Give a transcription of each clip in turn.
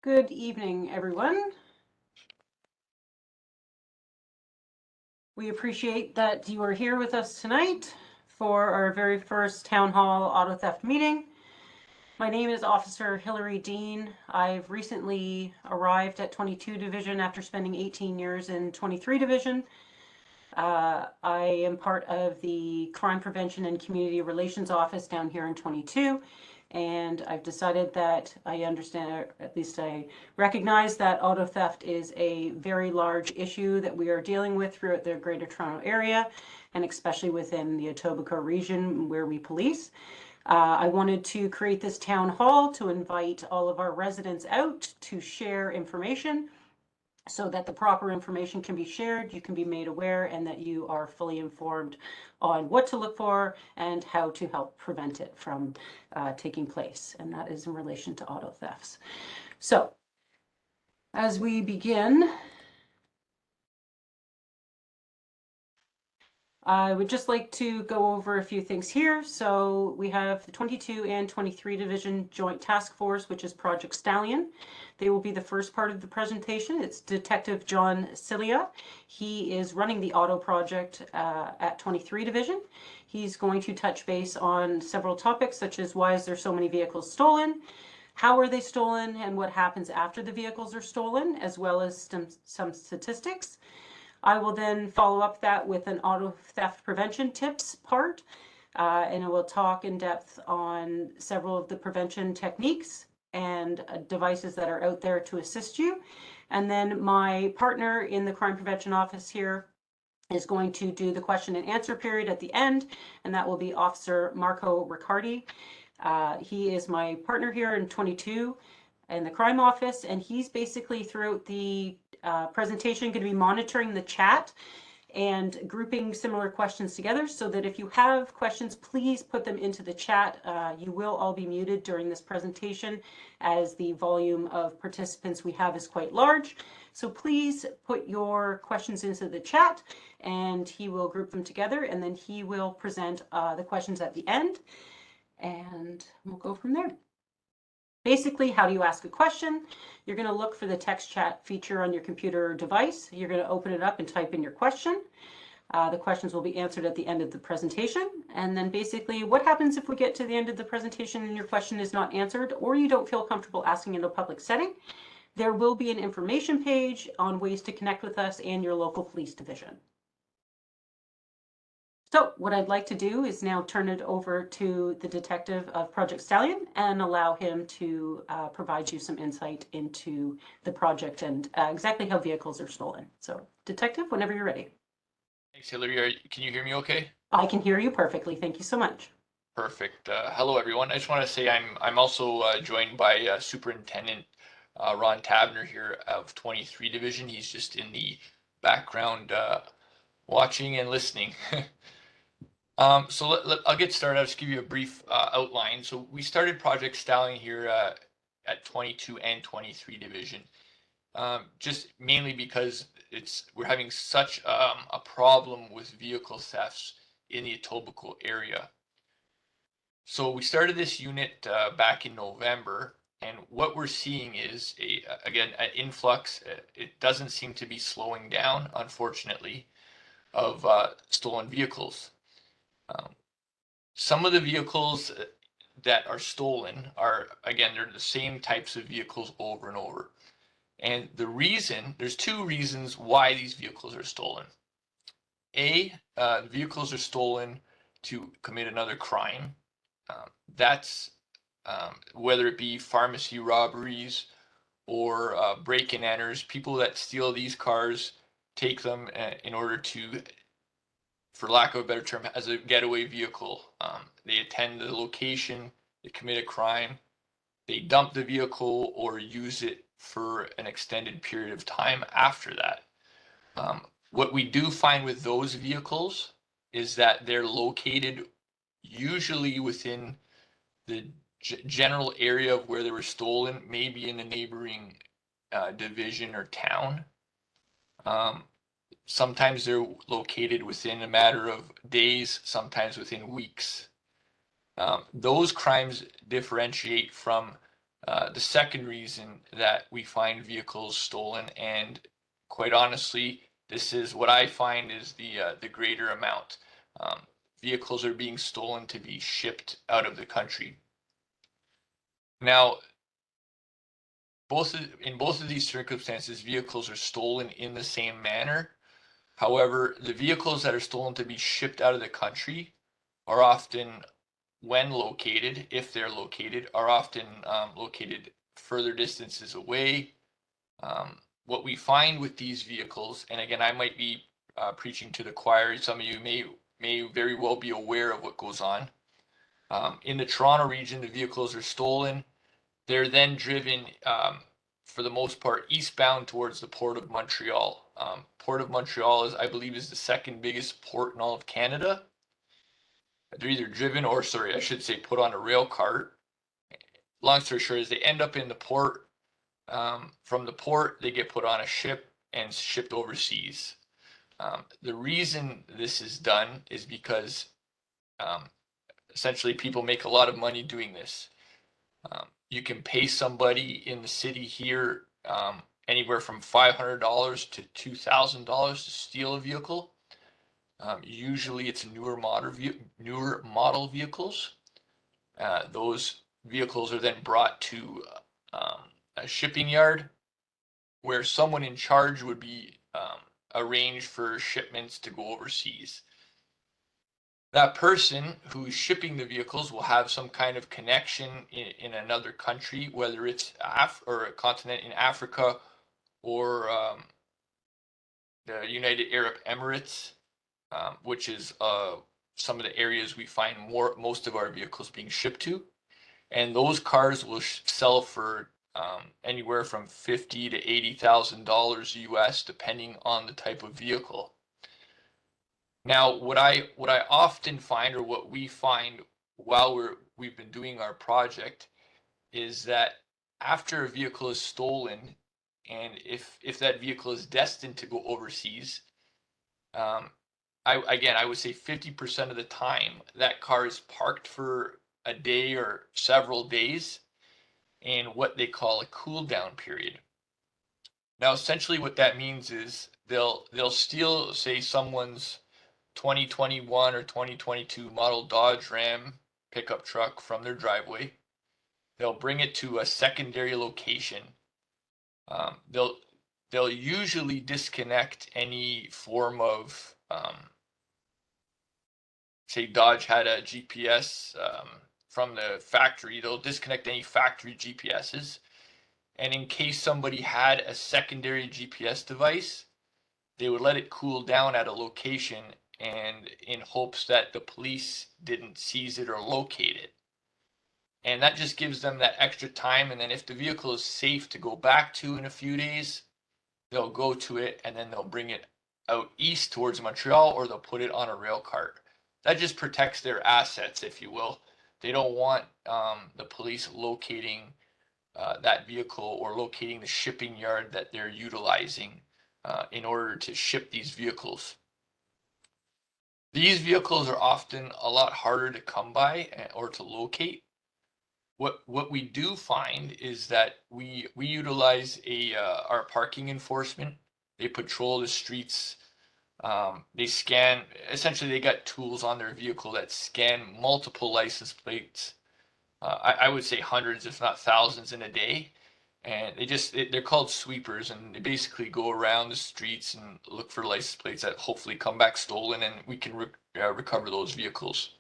Good evening, everyone. We appreciate that you are here with us tonight for our very first Town Hall Auto Theft meeting. My name is Officer Hillary Dean. I've recently arrived at 22 Division after spending 18 years in 23 Division. I am part of the Crime Prevention and Community Relations Office down here in 22. And I've decided that I understand, or at least I recognize that auto theft is a very large issue that we are dealing with throughout the Greater Toronto Area, and especially within the Etobicoke region where we police. I wanted to create this town hall to invite all of our residents out to share information so that the proper information can be shared, you can be made aware, and that you are fully informed on what to look for and how to help prevent it from taking place. And that is in relation to auto thefts. So as we begin, I would just like to go over a few things here. So we have the 22 and 23 Division Joint Task Force, which is Project Stallion. They will be the first part of the presentation. It's Detective John Cilia. He is running the auto project at 23 Division. He's going to touch base on several topics, such as why is there so many vehicles stolen, how are they stolen, and what happens after the vehicles are stolen, as well as some statistics. I will then follow up that with an auto theft prevention tips part, and I will talk in depth on several of the prevention techniques and devices that are out there to assist you. And then my partner in the crime prevention office here is going to do the question and answer period at the end, and that will be Officer Marco Riccardi. He is my partner here in 22 in the crime office, and he's basically throughout the presentation going to be monitoring the chat and grouping similar questions together, so that if you have questions, please put them into the chat. You will all be muted during this presentation as the volume of participants we have is quite large. So please put your questions into the chat and he will group them together, and then he will present the questions at the end and we'll go from there. Basically, how do you ask a question? You're going to look for the text chat feature on your computer or device. You're going to open it up and type in your question. The questions will be answered at the end of the presentation. And then basically, what happens if we get to the end of the presentation and your question is not answered, or you don't feel comfortable asking in a public setting? There will be an information page on ways to connect with us and your local police division. So what I'd like to do is now turn it over to the detective of Project Stallion and allow him to provide you some insight into the project and exactly how vehicles are stolen. So detective, whenever you're ready. Thanks, Hillary. Can you hear me okay? I can hear you perfectly. Thank you so much. Perfect. Hello, everyone. I just want to say I'm also joined by Superintendent Ron Tabner here of 23 Division. He's just in the background watching and listening. So I'll get started. I'll just give you a brief outline. So we started Project Stallion here at 22 and 23 Division. Just mainly because we're having such a problem with vehicle thefts in the Etobicoke area. So we started this unit back in November, and what we're seeing is again an influx. It doesn't seem to be slowing down, unfortunately, of stolen vehicles. Some of the vehicles that are stolen are, again, they're the same types of vehicles over and over. And there's two reasons why these vehicles are stolen. Vehicles are stolen to commit another crime. That's whether it be pharmacy robberies or break-and enters. People that steal these cars take them in order to, for lack of a better term, as a getaway vehicle. They attend the location, they commit a crime, they dump the vehicle or use it for an extended period of time after that. What we do find with those vehicles is that they're located usually within the general area of where they were stolen, maybe in the neighboring division or town. Sometimes they're located within a matter of days, sometimes within weeks. Those crimes differentiate from The second reason that we find vehicles stolen, and quite honestly, this is what I find is the greater amount. Vehicles are being stolen to be shipped out of the country. Now, in both of these circumstances, vehicles are stolen in the same manner. However, the vehicles that are stolen to be shipped out of the country are often, when located, if they're located, are often located further distances away. What we find with these vehicles, and again, I might be preaching to the choir. Some of you may very well be aware of what goes on. In the Toronto region, the vehicles are stolen. They're then driven, for the most part, eastbound towards the Port of Montreal. Port of Montreal is, I believe, is the second biggest port in all of Canada. They're either driven or, sorry, I should say, put on a rail cart. Long story short is they end up in the port. From the port, they get put on a ship and shipped overseas. The reason this is done is because essentially people make a lot of money doing this. You can pay somebody in the city here anywhere from $500 to $2,000 to steal a vehicle. Usually it's newer model vehicles. Those vehicles are then brought to a shipping yard where someone in charge would be arranged for shipments to go overseas. That person who's shipping the vehicles will have some kind of connection in another country, whether it's or a continent in Africa or the United Arab Emirates, which is some of the areas we find most of our vehicles being shipped to. And those cars will sell for anywhere from $50,000 to $80,000 US, depending on the type of vehicle. Now, what I often find, or what we find while we've been doing our project, is that after a vehicle is stolen, and if that vehicle is destined to go overseas, I would say 50% of the time that car is parked for a day or several days in what they call a cool down period. Now, essentially what that means is they'll steal, say, someone's 2021 or 2022 model Dodge Ram pickup truck from their driveway. They'll bring it to a secondary location. They'll usually disconnect any form of say Dodge had a GPS from the factory. They'll disconnect any factory GPSs, and in case somebody had a secondary GPS device, they would let it cool down at a location, and in hopes that the police didn't seize it or locate it. And that just gives them that extra time. And then if the vehicle is safe to go back to in a few days, they'll go to it and then they'll bring it out east towards Montreal, or they'll put it on a rail cart. That just protects their assets, if you will. They don't want the police locating that vehicle or locating the shipping yard that they're utilizing in order to ship these vehicles. These vehicles are often a lot harder to come by or to locate. What we do find is that we utilize our parking enforcement. They patrol the streets. They scan. Essentially, they got tools on their vehicle that scan multiple license plates. I would say hundreds, if not thousands, in a day. And they're called sweepers, and they basically go around the streets and look for license plates that hopefully come back stolen, and we can recover those vehicles.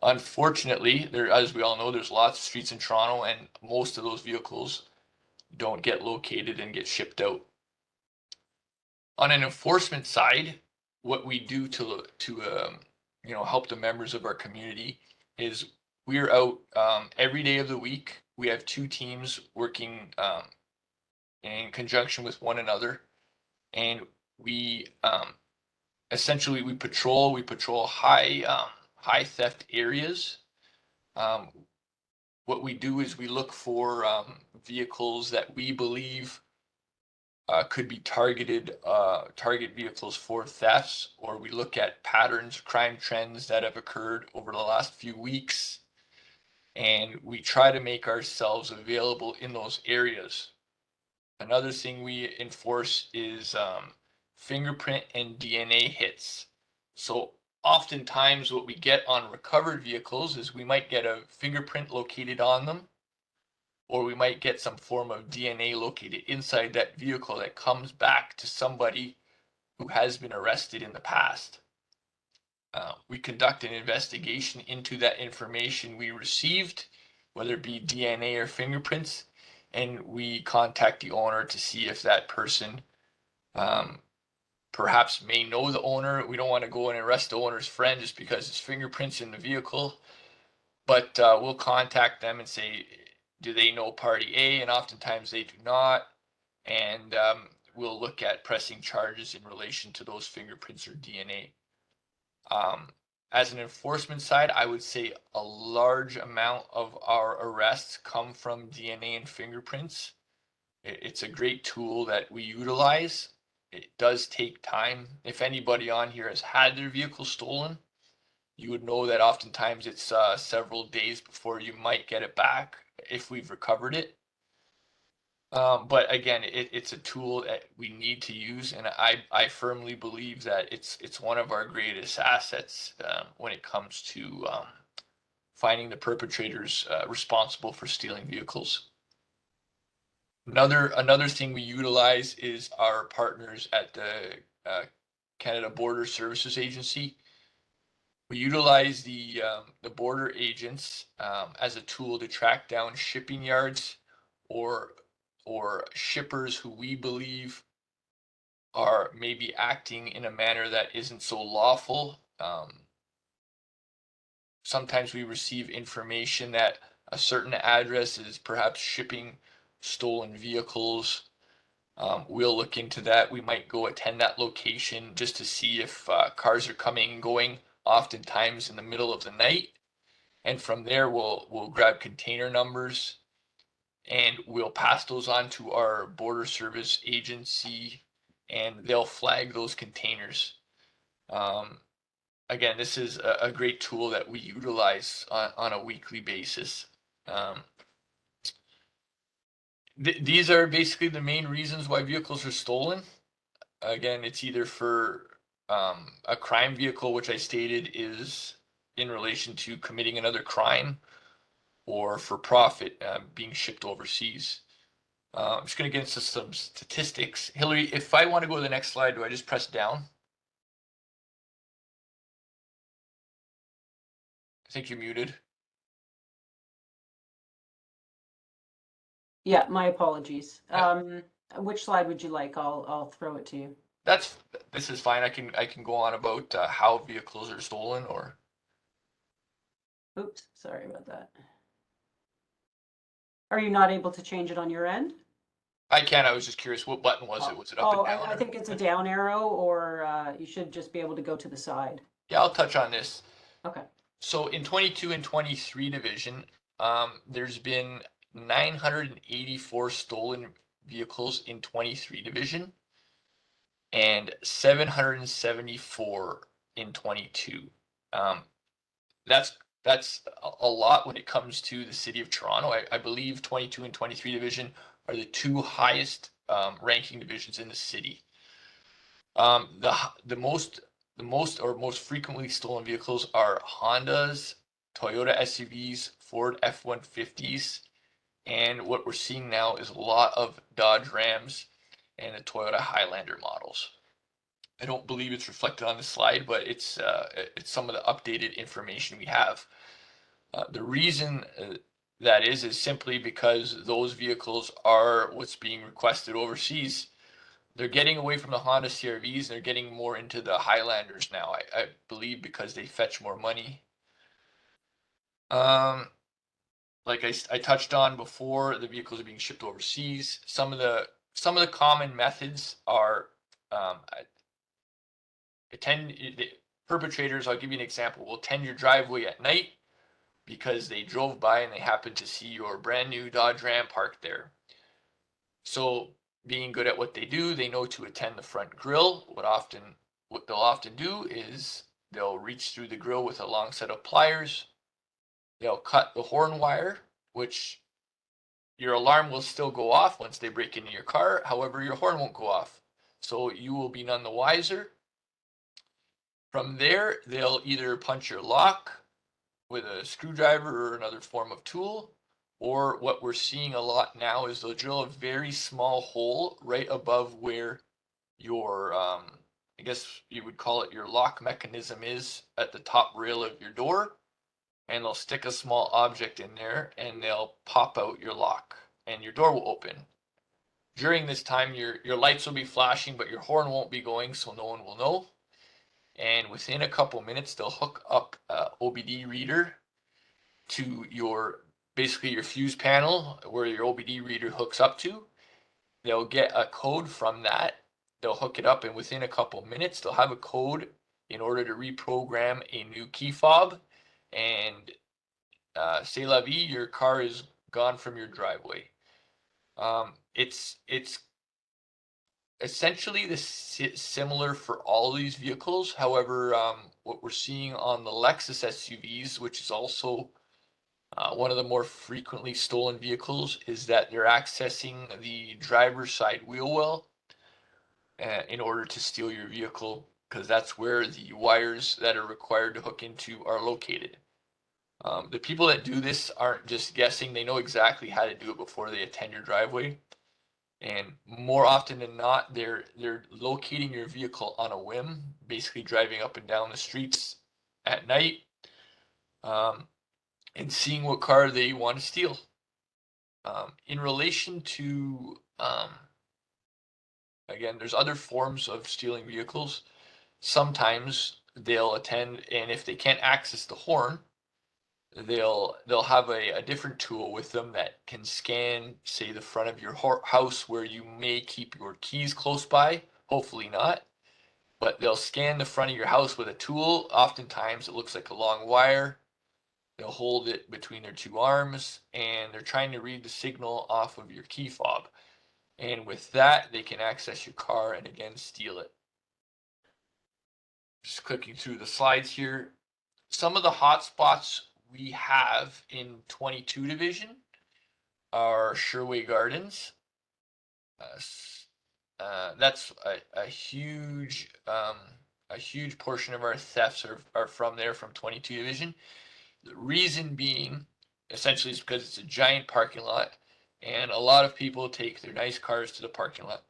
Unfortunately, as we all know, there's lots of streets in Toronto, and most of those vehicles don't get located and get shipped out. On an enforcement side, what we do to help the members of our community is we're out every day of the week. We have two teams working in conjunction with one another, and we essentially we patrol high theft areas. What we do is we look for vehicles that we believe could be target vehicles for thefts, or we look at patterns, crime trends that have occurred over the last few weeks. and we try to make ourselves available in those areas. Another thing we enforce is fingerprint and DNA hits. So oftentimes what we get on recovered vehicles is we might get a fingerprint located on them, or we might get some form of DNA located inside that vehicle that comes back to somebody who has been arrested in the past. We conduct an investigation into that information we received, whether it be DNA or fingerprints, and we contact the owner to see if that person perhaps may know the owner. We don't want to go and arrest the owner's friend just because his fingerprints in the vehicle, but we'll contact them and say, do they know party A? And oftentimes they do not. And we'll look at pressing charges in relation to those fingerprints or DNA. As an enforcement side, I would say a large amount of our arrests come from DNA and fingerprints. It's a great tool that we utilize. It does take time. If anybody on here has had their vehicle stolen, you would know that oftentimes it's several days before you might get it back if we've recovered it. But again, it's a tool that we need to use, and I firmly believe that it's one of our greatest assets when it comes to finding the perpetrators responsible for stealing vehicles. Another thing we utilize is our partners at the Canada Border Services Agency. We utilize the border agents as a tool to track down shipping yards or shippers who we believe are maybe acting in a manner that isn't so lawful. Sometimes we receive information that a certain address is perhaps shipping stolen vehicles. We'll look into that. We might go attend that location just to see if cars are coming and going, oftentimes in the middle of the night. And from there, we'll grab container numbers and we'll pass those on to our border service agency, and they'll flag those containers. Again, this is a great tool that we utilize on a weekly basis. These are basically the main reasons why vehicles are stolen. Again, it's either for a crime vehicle, which I stated is in relation to committing another crime, or for profit being shipped overseas. I'm just going to get into some statistics. Hillary, if I want to go to the next slide, do I just press down? I think you're muted. Yeah, my apologies. Yeah. Which slide would you like? I'll throw it to you. This is fine. I can go on about how vehicles are stolen, or Oops, sorry about that. Are you not able to change it on your end? I can. I was just curious, what button was it? Was it up and down? I think it's a down arrow, or you should just be able to go to the side. Yeah, I'll touch on this. Okay. So in 22 and 23 division, there's been 984 stolen vehicles in 23 division and 774 in 22. That's a lot when it comes to the city of Toronto. I believe 22 and 23 division are the two highest ranking divisions in the city. The most frequently stolen vehicles are Hondas, Toyota SUVs, Ford F-150s, and what we're seeing now is a lot of Dodge Rams and the Toyota Highlander models. I don't believe it's reflected on the slide, but it's some of the updated information we have. The reason that is simply because those vehicles are what's being requested overseas. They're getting away from the Honda CR-Vs and they're getting more into the Highlanders now, I believe, because they fetch more money. Like I touched on before, the vehicles are being shipped overseas. Some of the common methods are the perpetrators, I'll give you an example, will attend your driveway at night because they drove by and they happened to see your brand new Dodge Ram parked there. So being good at what they do, they know to attend the front grille. What they'll often do is they'll reach through the grille with a long set of pliers, They'll cut the horn wire, which your alarm will still go off once they break into your car. However, your horn won't go off. So you will be none the wiser. From there, they'll either punch your lock with a screwdriver or another form of tool, or what we're seeing a lot now is they'll drill a very small hole right above where your, I guess you would call it your lock mechanism is at the top rail of your door, and they'll stick a small object in there and they'll pop out your lock and your door will open. During this time, your lights will be flashing, but your horn won't be going, so no one will know. And within a couple minutes, they'll hook up a OBD reader to your basically your fuse panel where your OBD reader hooks up to. They'll get a code from that. They'll hook it up, and within a couple minutes, they'll have a code in order to reprogram a new key fob. And c'est la vie, your car is gone from your driveway. It's essentially similar for all these vehicles. However, what we're seeing on the Lexus SUVs, which is also one of the more frequently stolen vehicles, is that they're accessing the driver's side wheel well in order to steal your vehicle, because that's where the wires that are required to hook into are located. The people that do this aren't just guessing, they know exactly how to do it before they attend your driveway. And more often than not, they're locating your vehicle on a whim, basically driving up and down the streets at night, and seeing what car they want to steal. In relation to, again, there's other forms of stealing vehicles. Sometimes they'll attend, and if they can't access the horn, they'll have a different tool with them that can scan, say, the front of your house where you may keep your keys close by. Hopefully not, but they'll scan the front of your house with a tool. Oftentimes it looks like a long wire. They'll hold it between their two arms, and they're trying to read the signal off of your key fob. And with that, they can access your car and again steal it. Just clicking through the slides here. Some of the hot spots we have in 22 division are Sherway Gardens. That's a huge portion of our thefts are from there, from 22 division. The reason being essentially is because it's a giant parking lot, and a lot of people take their nice cars to the parking lot.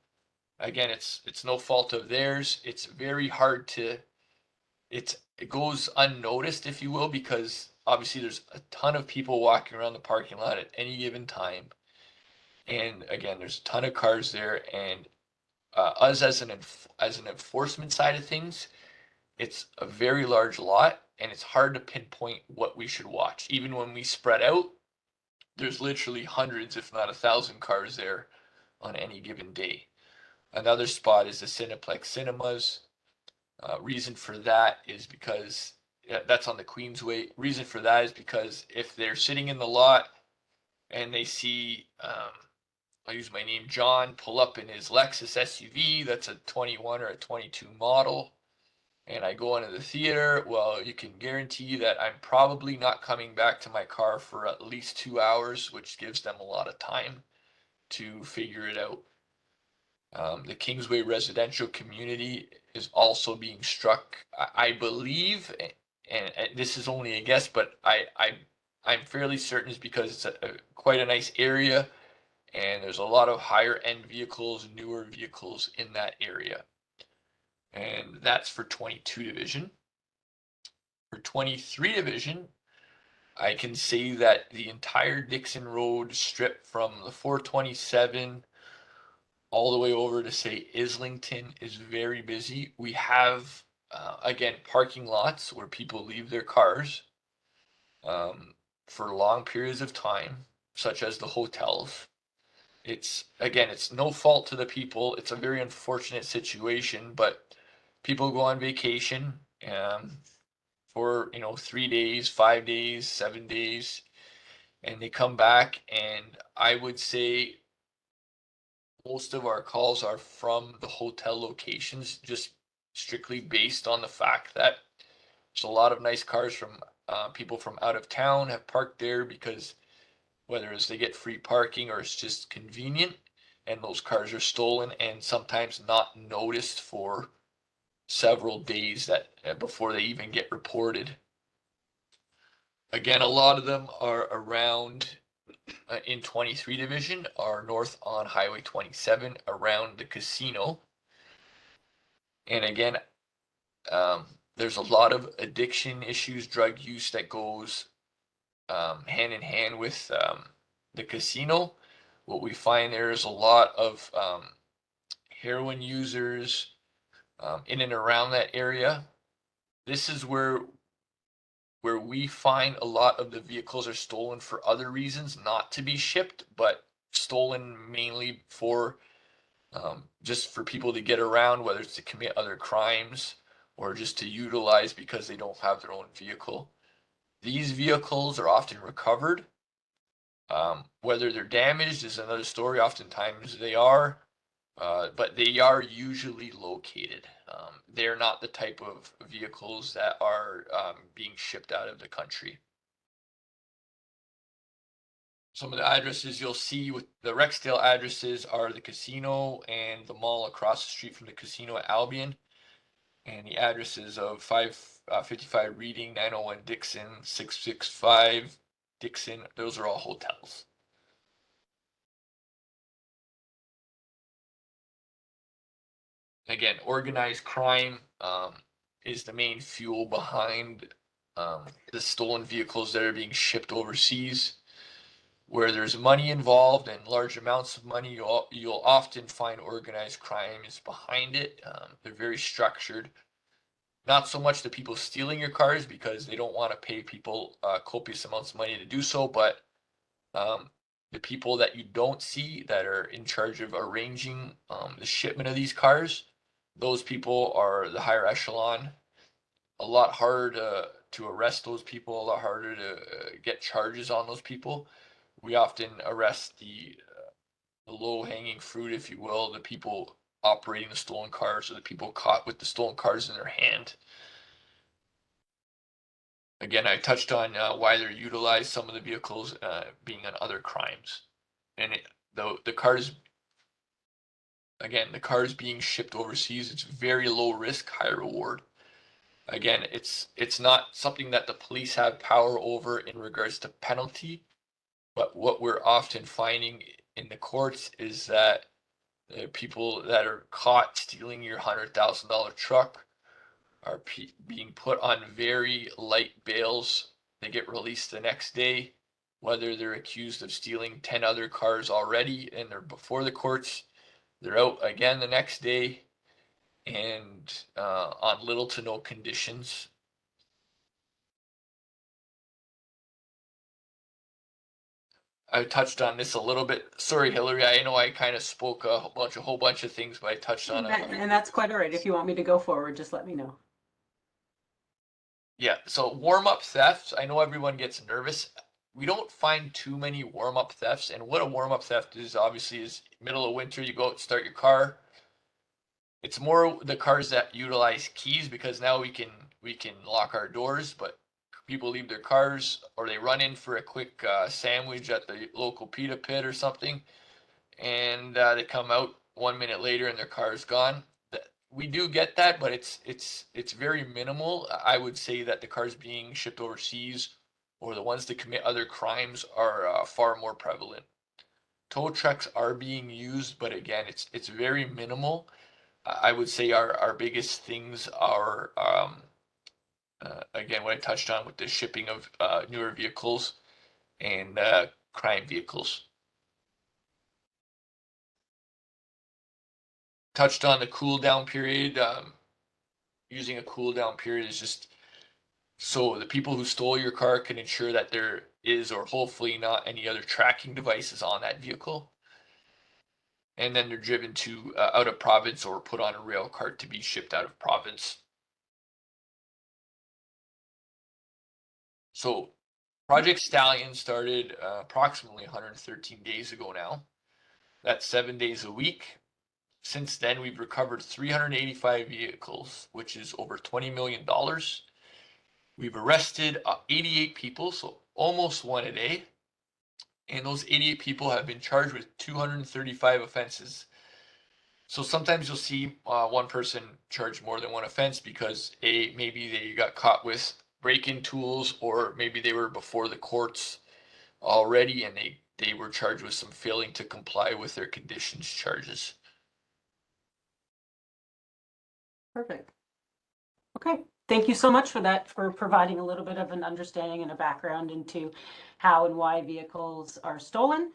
Again, it's no fault of theirs. It's very hard to it goes unnoticed, if you will, because obviously there's a ton of people walking around the parking lot at any given time. And again, there's a ton of cars there, and us as an enforcement side of things, it's a very large lot, and it's hard to pinpoint what we should watch. Even when we spread out, there's literally hundreds, if not 1,000 cars there on any given day. Another spot is the Cineplex Cinemas. Reason for that is because that's on the Queensway. Reason for that is because if they're sitting in the lot and they see, I'll use my name, John, pull up in his Lexus SUV, that's a 21 or a 22 model, and I go into the theater, well, you can guarantee that I'm probably not coming back to my car for at least 2 hours, which gives them a lot of time to figure it out. The Kingsway residential community is also being struck, I believe, and this is only a guess, but I'm fairly certain it's because it's quite a nice area, and there's a lot of higher end vehicles, newer vehicles in that area. And that's for 22 division. For 23 division, I can say that the entire Dixon Road strip from the 427 all the way over to, say, Islington is very busy. We have, again, parking lots where people leave their cars for long periods of time, such as the hotels. It's, again, it's no fault to the people. It's a very unfortunate situation, but people go on vacation for, 3 days, 5 days, 7 days, and they come back, and I would say most of our calls are from the hotel locations, just strictly based on the fact that there's a lot of nice cars from People from out of town have parked there because whether it's they get free parking or it's just convenient, and those cars are stolen and sometimes not noticed for several days that before they even get reported. Again, a lot of them are around in 23 division are north on Highway 27 around the casino. And again, there's a lot of addiction issues, drug use that goes hand in hand with the casino. What we find there is a lot of heroin users in and around that area. This is where we find a lot of the vehicles are stolen for other reasons, not to be shipped, but stolen mainly for just for people to get around, whether it's to commit other crimes or just to utilize because they don't have their own vehicle. These vehicles are often recovered. Whether they're damaged is another story. Oftentimes they are, but they are usually located. They're not the type of vehicles that are being shipped out of the country. Some of the addresses you'll see with the Rexdale addresses are the casino and the mall across the street from the casino at Albion. And the addresses of 555 Reading, 901 Dixon, 665 Dixon, those are all hotels. Again, organized crime is the main fuel behind the stolen vehicles that are being shipped overseas. Where there's money involved and large amounts of money, you'll often find organized crime is behind it. They're very structured. Not so much the people stealing your cars because they don't want to pay people copious amounts of money to do so, but the people that you don't see that are in charge of arranging the shipment of these cars, those people are the higher echelon. A lot harder to arrest those people, a lot harder to get charges on those people. We often arrest the low-hanging fruit, if you will, the people operating the stolen cars or the people caught with the stolen cars in their hand. Again, I touched on why they're utilized, some of the vehicles being on other crimes. And the cars, again, the cars being shipped overseas, it's very low risk, high reward. Again, it's not something that the police have power over in regards to penalty, but what we're often finding in the courts is that the people that are caught stealing your $100,000 truck are being put on very light bails. They get released the next day, whether they're accused of stealing 10 other cars already and they're before the courts. They're out again the next day and on little to no conditions. I touched on this a little bit. Sorry, Hillary. I know I kind of spoke a whole bunch of things, but I touched on it. And that's quite all right. If you want me to go forward, just let me know. Yeah. So warm-up thefts. I know everyone gets nervous. We don't find too many warm-up thefts. And what a warm-up theft is, obviously, is middle of winter. You go out and start your car. It's more the cars that utilize keys because now we can lock our doors, but people leave their cars or they run in for a quick sandwich at the local pita pit or something, and they come out 1 minute later and their car is gone. We do get that, but it's very minimal. I would say that the cars being shipped overseas or the ones that commit other crimes are far more prevalent. Tow trucks are being used, but again, it's very minimal. I would say our biggest things are again what I touched on with the shipping of newer vehicles and crime vehicles. Touched on the cool down period. Using a cool down period is just so the people who stole your car can ensure that there is or hopefully not any other tracking devices on that vehicle. And then they're driven to out of province or put on a rail cart to be shipped out of province. So Project Stallion started approximately 113 days ago now. That's 7 days a week. Since then, we've recovered 385 vehicles, which is over $20 million. We've arrested 88 people, so almost one a day. And those 88 people have been charged with 235 offenses. So sometimes you'll see one person charge more than one offense because maybe they got caught with break-in tools, or maybe they were before the courts already and they were charged with some failing to comply with their conditions charges. Perfect. Okay, thank you so much for that, for providing a little bit of an understanding and a background into how and why vehicles are stolen.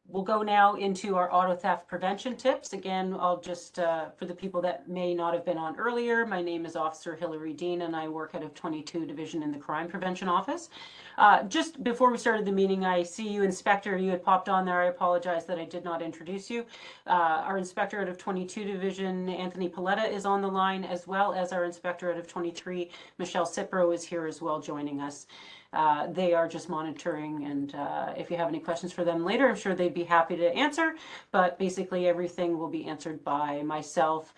We'll go now into our auto theft prevention tips. Again, I'll just, for the people that may not have been on earlier, my name is Officer Hillary Dean and I work out of 22 Division in the Crime Prevention Office. Just before we started the meeting, I see you, Inspector, you had popped on there. I apologize that I did not introduce you. Our Inspector out of 22 Division, Anthony Paletta, is on the line, as well as our Inspector out of 23, Michelle Cipro, is here as well, joining us. They are just monitoring, and if you have any questions for them later, I'm sure they'd be happy to answer. But basically, everything will be answered by myself,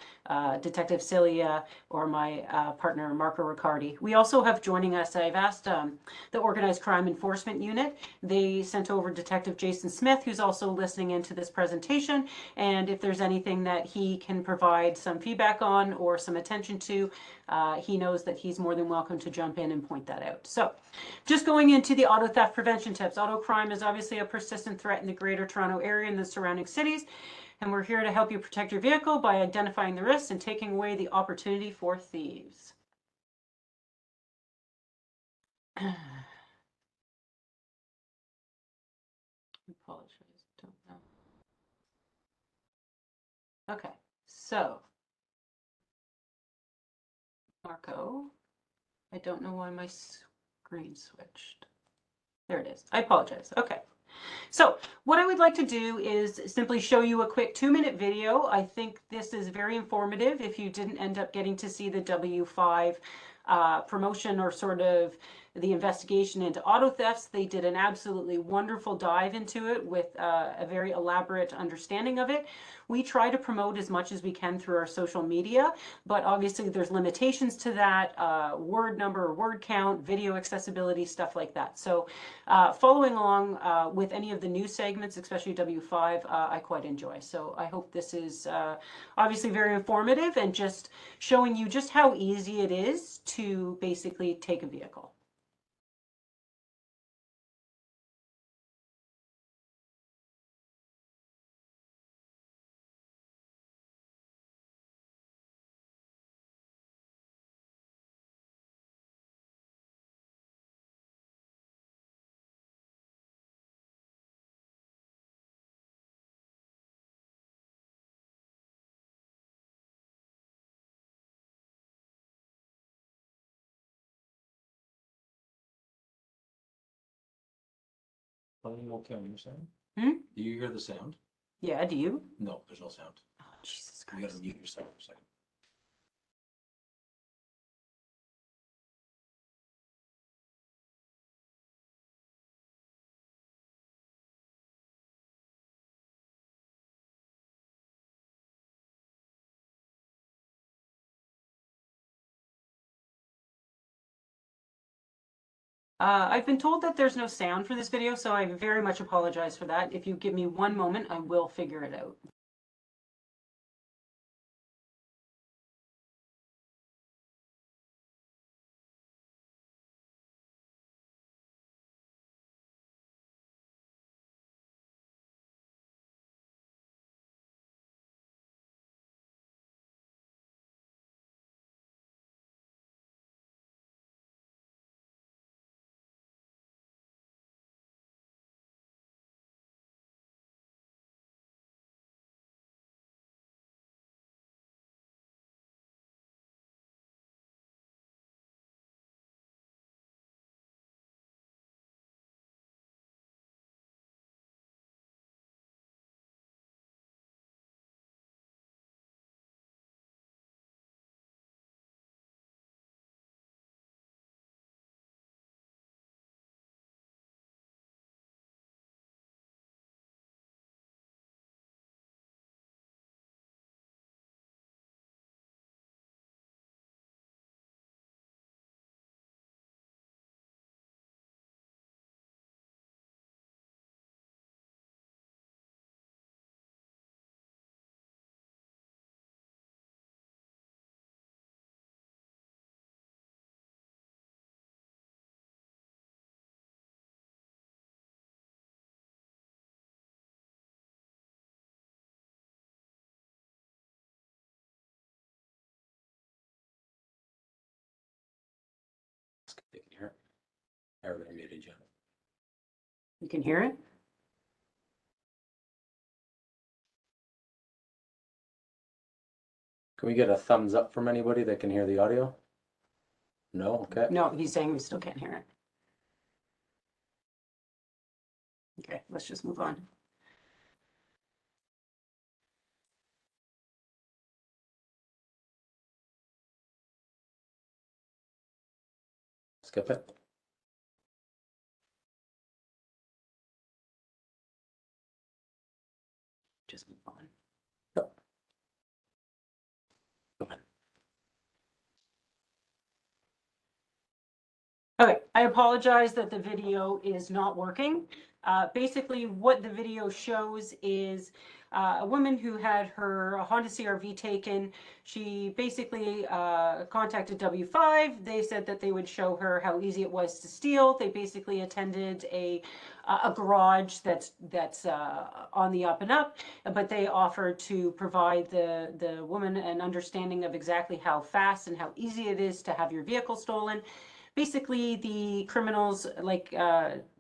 Detective Celia, or my partner, Marco Riccardi. We also have joining us, I've asked the Organized Crime Enforcement Unit. They sent over Detective Jason Smith, who's also listening into this presentation. And if there's anything that he can provide some feedback on or some attention to, he knows that he's more than welcome to jump in and point that out. So just going into the auto theft prevention tips. Auto crime is obviously a persistent threat in the Greater Toronto Area and the surrounding cities, and we're here to help you protect your vehicle by identifying the risks and taking away the opportunity for thieves. I apologize, don't know. Okay, so Marco, I don't know why my screen switched. There it is. I apologize. Okay. So what I would like to do is simply show you a quick 2-minute video. I think this is very informative if you didn't end up getting to see the W5 promotion or sort of the investigation into auto thefts. They did an absolutely wonderful dive into it with a very elaborate understanding of it. We try to promote as much as we can through our social media, but obviously there's limitations to that, word number, word count, video accessibility, stuff like that. So following along with any of the news segments, especially W5, I quite enjoy. So I hope this is obviously very informative and just showing you just how easy it is to basically take a vehicle. Okay, you sound? Hmm? Do you hear the sound? Yeah, do you? No, there's no sound. Oh, Jesus You gotta Christ. mute yourself for a second. I've been told that there's no sound for this video, so I very much apologize for that. If you give me one moment, I will figure it out. They can hear it. Everybody muted you. You can hear it? Can we get a thumbs up from anybody that can hear the audio? No? Okay. No, he's saying we still can't hear it. Okay, let's just move on. Skip it. Just move on. Yep. Go ahead. Okay, I apologize that the video is not working. Basically, what the video shows is a woman who had her Honda CR-V taken. She basically contacted W5. They said that they would show her how easy it was to steal. They basically attended a garage that's on the up and up, but they offered to provide the woman an understanding of exactly how fast and how easy it is to have your vehicle stolen. Basically, the criminals, like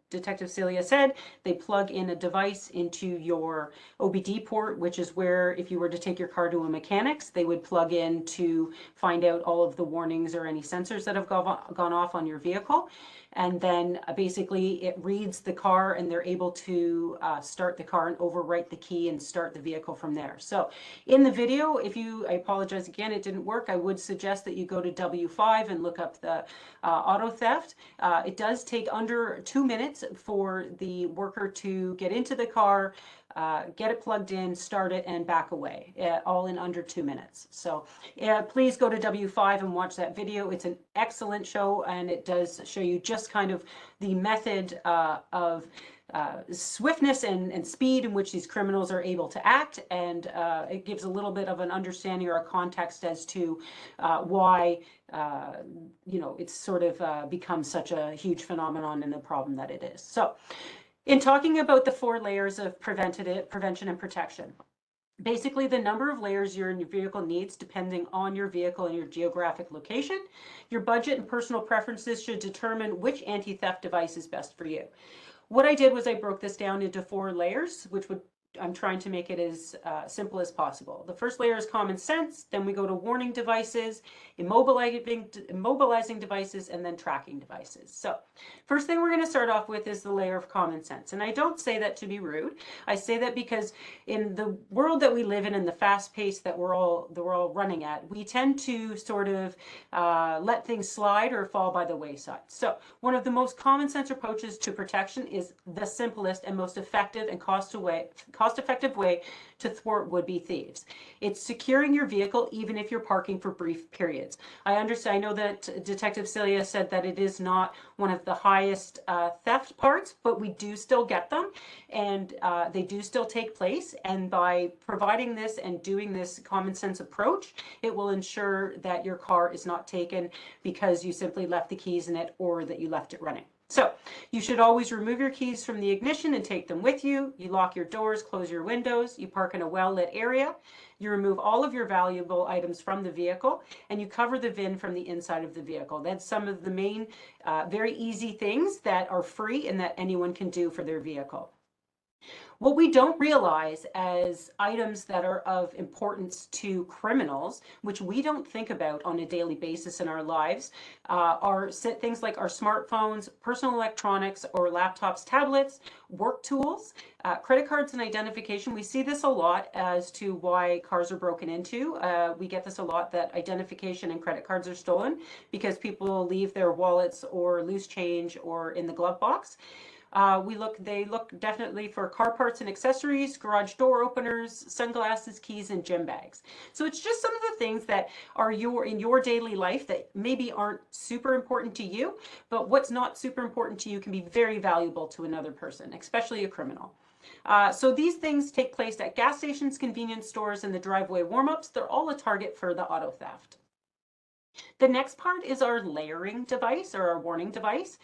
Detective Celia said, they plug in a device into your OBD port, which is where if you were to take your car to a mechanic's, they would plug in to find out all of the warnings or any sensors that have gone off on your vehicle. And then basically it reads the car and they're able to start the car and overwrite the key and start the vehicle from there. So in the video, I apologize again, it didn't work. I would suggest that you go to W5 and look up the auto theft. It does take under 2 minutes for the worker to get into the car, get it plugged in, start it, and back away, all in under 2 minutes. So please go to W5 and watch that video. It's an excellent show, and it does show you just kind of the method of swiftness and speed in which these criminals are able to act, and it gives a little bit of an understanding or a context as to why it's sort of become such a huge phenomenon and a problem that it is. So in talking about the 4 layers of prevention and protection, basically the number of layers your vehicle needs depending on your vehicle and your geographic location. Your budget and personal preferences should determine which anti-theft device is best for you. What I did was I broke this down into 4 layers, I'm trying to make it as simple as possible. The first layer is common sense, then we go to warning devices, immobilizing devices, and then tracking devices. So first thing we're going to start off with is the layer of common sense. And I don't say that to be rude. I say that because in the world that we live in the fast pace that we're all running at, we tend to sort of let things slide or fall by the wayside. So one of the most common sense approaches to protection is the simplest and most effective and cost-effective way to thwart would-be thieves. It's securing your vehicle even if you're parking for brief periods. I understand, I know that Detective Celia said that it is not one of the highest theft parts, but we do still get them, and they do still take place. And by providing this and doing this common sense approach, it will ensure that your car is not taken because you simply left the keys in it or that you left it running. So you should always remove your keys from the ignition and take them with you. You lock your doors, close your windows, you park in a well-lit area, you remove all of your valuable items from the vehicle, and you cover the VIN from the inside of the vehicle. That's some of the main, very easy things that are free and that anyone can do for their vehicle. What we don't realize as items that are of importance to criminals, which we don't think about on a daily basis in our lives, are things like our smartphones, personal electronics or laptops, tablets, work tools, credit cards and identification. We see this a lot as to why cars are broken into. We get this a lot, that identification and credit cards are stolen because people leave their wallets or loose change or in the glove box. They look definitely for car parts and accessories, garage door openers, sunglasses, keys, and gym bags. So it's just some of the things that are in your daily life that maybe aren't super important to you, but what's not super important to you can be very valuable to another person, especially a criminal. So these things take place at gas stations, convenience stores, and the driveway warm-ups. They're all a target for the auto theft. The next part is our layering device or our warning device.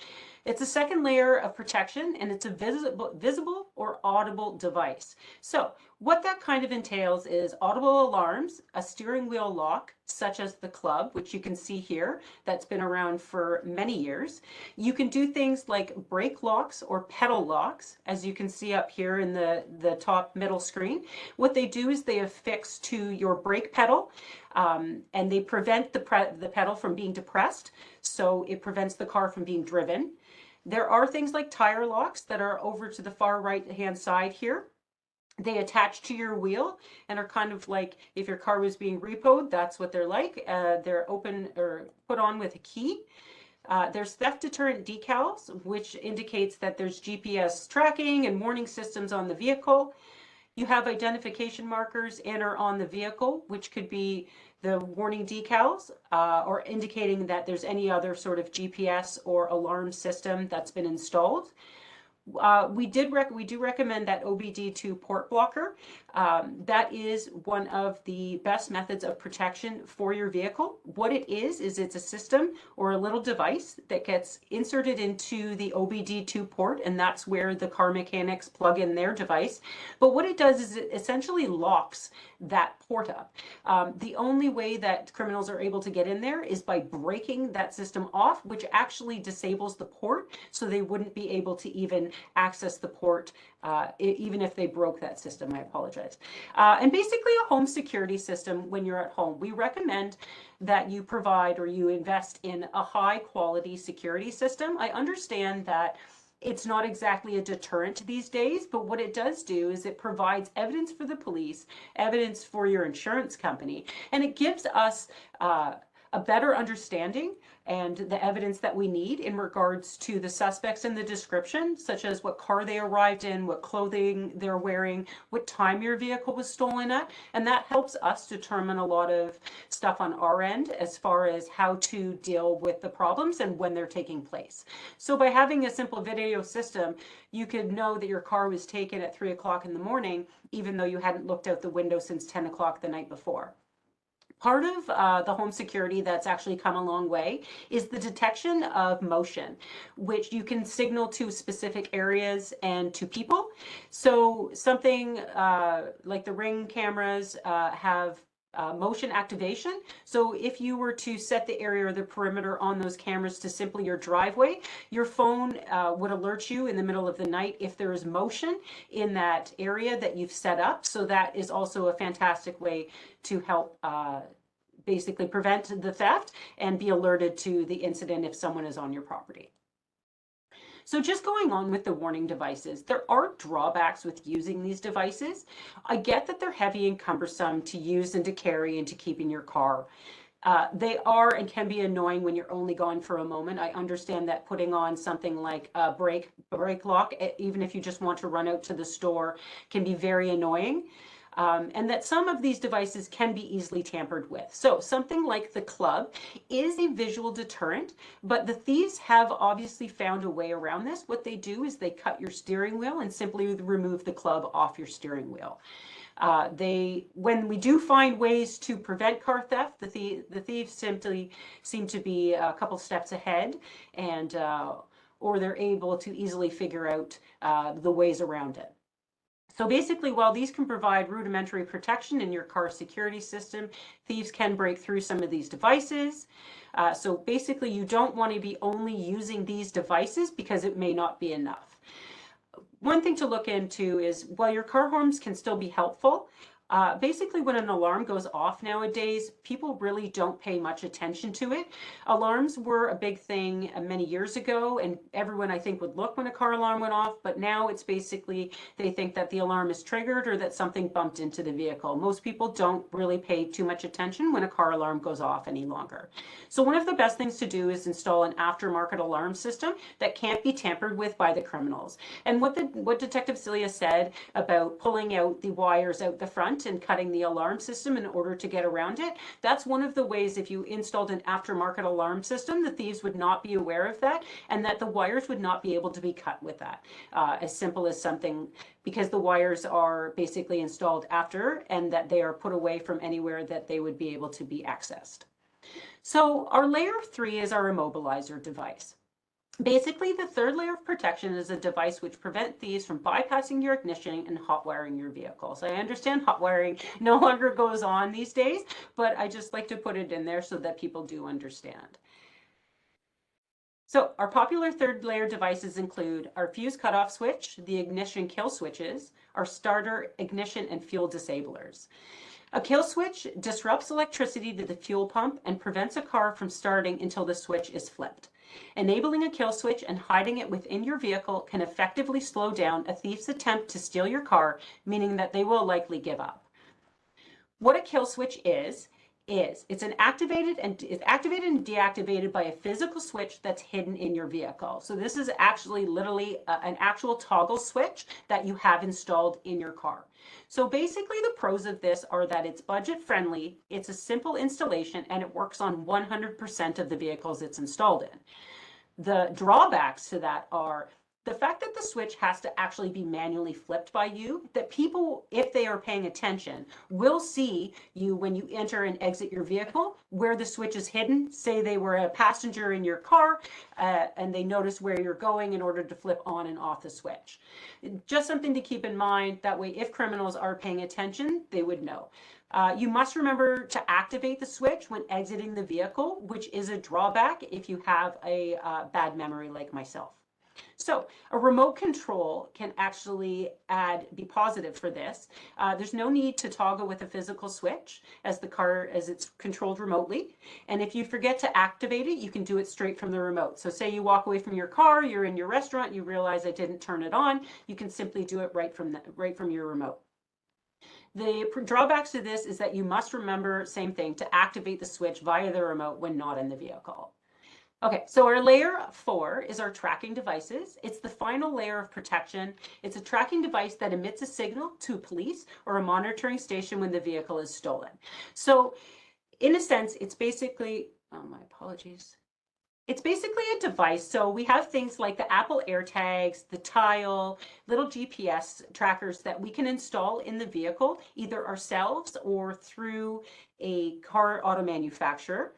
It's a second layer of protection, and it's a visible or audible device. So What that kind of entails is audible alarms, a steering wheel lock, such as the club, which you can see here, that's been around for many years. You can do things like brake locks or pedal locks, as you can see up here in the top middle screen. What they do is they affix to your brake pedal, and they prevent the pedal from being depressed, so it prevents the car from being driven. There are things like tire locks that are over to the far right-hand side here. They attach to your wheel and are kind of like if your car was being repoed, that's what they're like. They're open or put on with a key. There's theft deterrent decals, which indicates that there's GPS tracking and warning systems on the vehicle. You have identification markers in or on the vehicle, which could be the warning decals or indicating that there's any other sort of GPS or alarm system that's been installed. We do recommend that OBD2 port blocker. That is one of the best methods of protection for your vehicle. What it is it's a system or a little device that gets inserted into the OBD2 port, and that's where the car mechanics plug in their device. But what it does is it essentially locks that port up. The only way that criminals are able to get in there is by breaking that system off, which actually disables the port, so they wouldn't be able to even access the port, even if they broke that system. I apologize. And basically a home security system when you're at home. We recommend that you provide or you invest in a high quality security system. I understand that it's not exactly a deterrent these days, but what it does do is it provides evidence for the police, evidence for your insurance company, and it gives us a better understanding and the evidence that we need in regards to the suspects in the description, such as what car they arrived in, what clothing they're wearing, what time your vehicle was stolen at. And that helps us determine a lot of stuff on our end as far as how to deal with the problems and when they're taking place. So by having a simple video system, you could know that your car was taken at 3 o'clock in the morning, even though you hadn't looked out the window since 10 o'clock the night before. Part of the home security that's actually come a long way is the detection of motion, which you can signal to specific areas and to people. So something like the Ring cameras have motion activation. So if you were to set the area or the perimeter on those cameras to simply your driveway, your phone would alert you in the middle of the night if there is motion in that area that you've set up. So that is also a fantastic way to help basically prevent the theft and be alerted to the incident if someone is on your property. So just going on with the warning devices, there are drawbacks with using these devices. I get that they're heavy and cumbersome to use and to carry and to keep in your car. They are and can be annoying when you're only gone for a moment. I understand that putting on something like a brake lock, even if you just want to run out to the store, can be very annoying. And that some of these devices can be easily tampered with. So something like the club is a visual deterrent, but the thieves have obviously found a way around this. What they do is they cut your steering wheel and simply remove the club off your steering wheel. When we do find ways to prevent car theft, the thieves simply seem to be a couple steps ahead, and or they're able to easily figure out the ways around it. So basically, while these can provide rudimentary protection in your car security system, thieves can break through some of these devices. So basically, you don't want to be only using these devices because it may not be enough. One thing to look into is while your car alarms can still be helpful, basically when an alarm goes off nowadays, people really don't pay much attention to it. Alarms were a big thing many years ago, and everyone I think would look when a car alarm went off, but now it's basically they think that the alarm is triggered or that something bumped into the vehicle. Most people don't really pay too much attention when a car alarm goes off any longer. So one of the best things to do is install an aftermarket alarm system that can't be tampered with by the criminals. And what Detective Celia said about pulling out the wires out the front and cutting the alarm system in order to get around it, that's one of the ways. If you installed an aftermarket alarm system, the thieves would not be aware of that, and that the wires would not be able to be cut with that. As simple as something, because the wires are basically installed after, and that they are put away from anywhere that they would be able to be accessed. So our layer 3 is our immobilizer device. Basically, the third layer of protection is a device which prevents thieves from bypassing your ignition and hot wiring your vehicle. So I understand hot wiring no longer goes on these days, but I just like to put it in there so that people do understand. So our popular third layer devices include our fuse cutoff switch, the ignition kill switches, our starter, ignition, and fuel disablers. A kill switch disrupts electricity to the fuel pump and prevents a car from starting until the switch is flipped. Enabling a kill switch and hiding it within your vehicle can effectively slow down a thief's attempt to steal your car, meaning that they will likely give up. What a kill switch is it's activated and deactivated by a physical switch that's hidden in your vehicle. So this is actually literally an actual toggle switch that you have installed in your car. So basically the pros of this are that it's budget friendly, it's a simple installation, and it works on 100% of the vehicles it's installed in. The drawbacks to that are the fact that the switch has to actually be manually flipped by you, that people, if they are paying attention, will see you when you enter and exit your vehicle where the switch is hidden. Say they were a passenger in your car and they notice where you're going in order to flip on and off the switch. Just something to keep in mind. That way, if criminals are paying attention, they would know. You must remember to activate the switch when exiting the vehicle, which is a drawback if you have a bad memory like myself. So a remote control can actually be positive for this. There's no need to toggle with a physical switch as it's controlled remotely. And if you forget to activate it, you can do it straight from the remote. So say you walk away from your car, you're in your restaurant, you realize I didn't turn it on, you can simply do it right from your remote. The drawbacks to this is that you must remember, same thing, to activate the switch via the remote when not in the vehicle. Okay, so our layer 4 is our tracking devices. It's the final layer of protection. It's a tracking device that emits a signal to police or a monitoring station when the vehicle is stolen. So in a sense, it's basically, oh, my apologies. It's basically a device. So we have things like the Apple AirTags, the Tile, little GPS trackers that we can install in the vehicle, either ourselves or through a car auto manufacturer.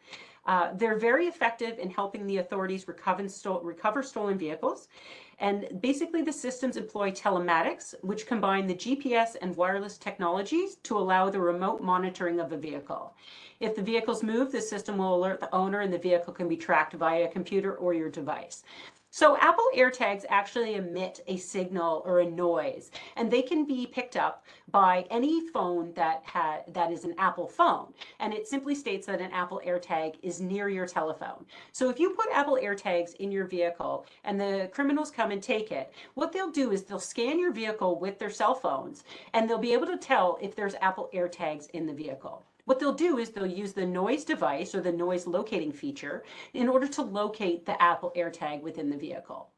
They're very effective in helping the authorities recover stolen vehicles. And basically the systems employ telematics, which combine the GPS and wireless technologies to allow the remote monitoring of a vehicle. If the vehicle's moved, the system will alert the owner and the vehicle can be tracked via a computer or your device. So Apple AirTags actually emit a signal or a noise, and they can be picked up by any phone that is an Apple phone. And it simply states that an Apple AirTag is near your telephone. So if you put Apple AirTags in your vehicle and the criminals come and take it, what they'll do is they'll scan your vehicle with their cell phones, and they'll be able to tell if there's Apple AirTags in the vehicle. What they'll do is they'll use the noise device or the noise locating feature in order to locate the Apple AirTag within the vehicle.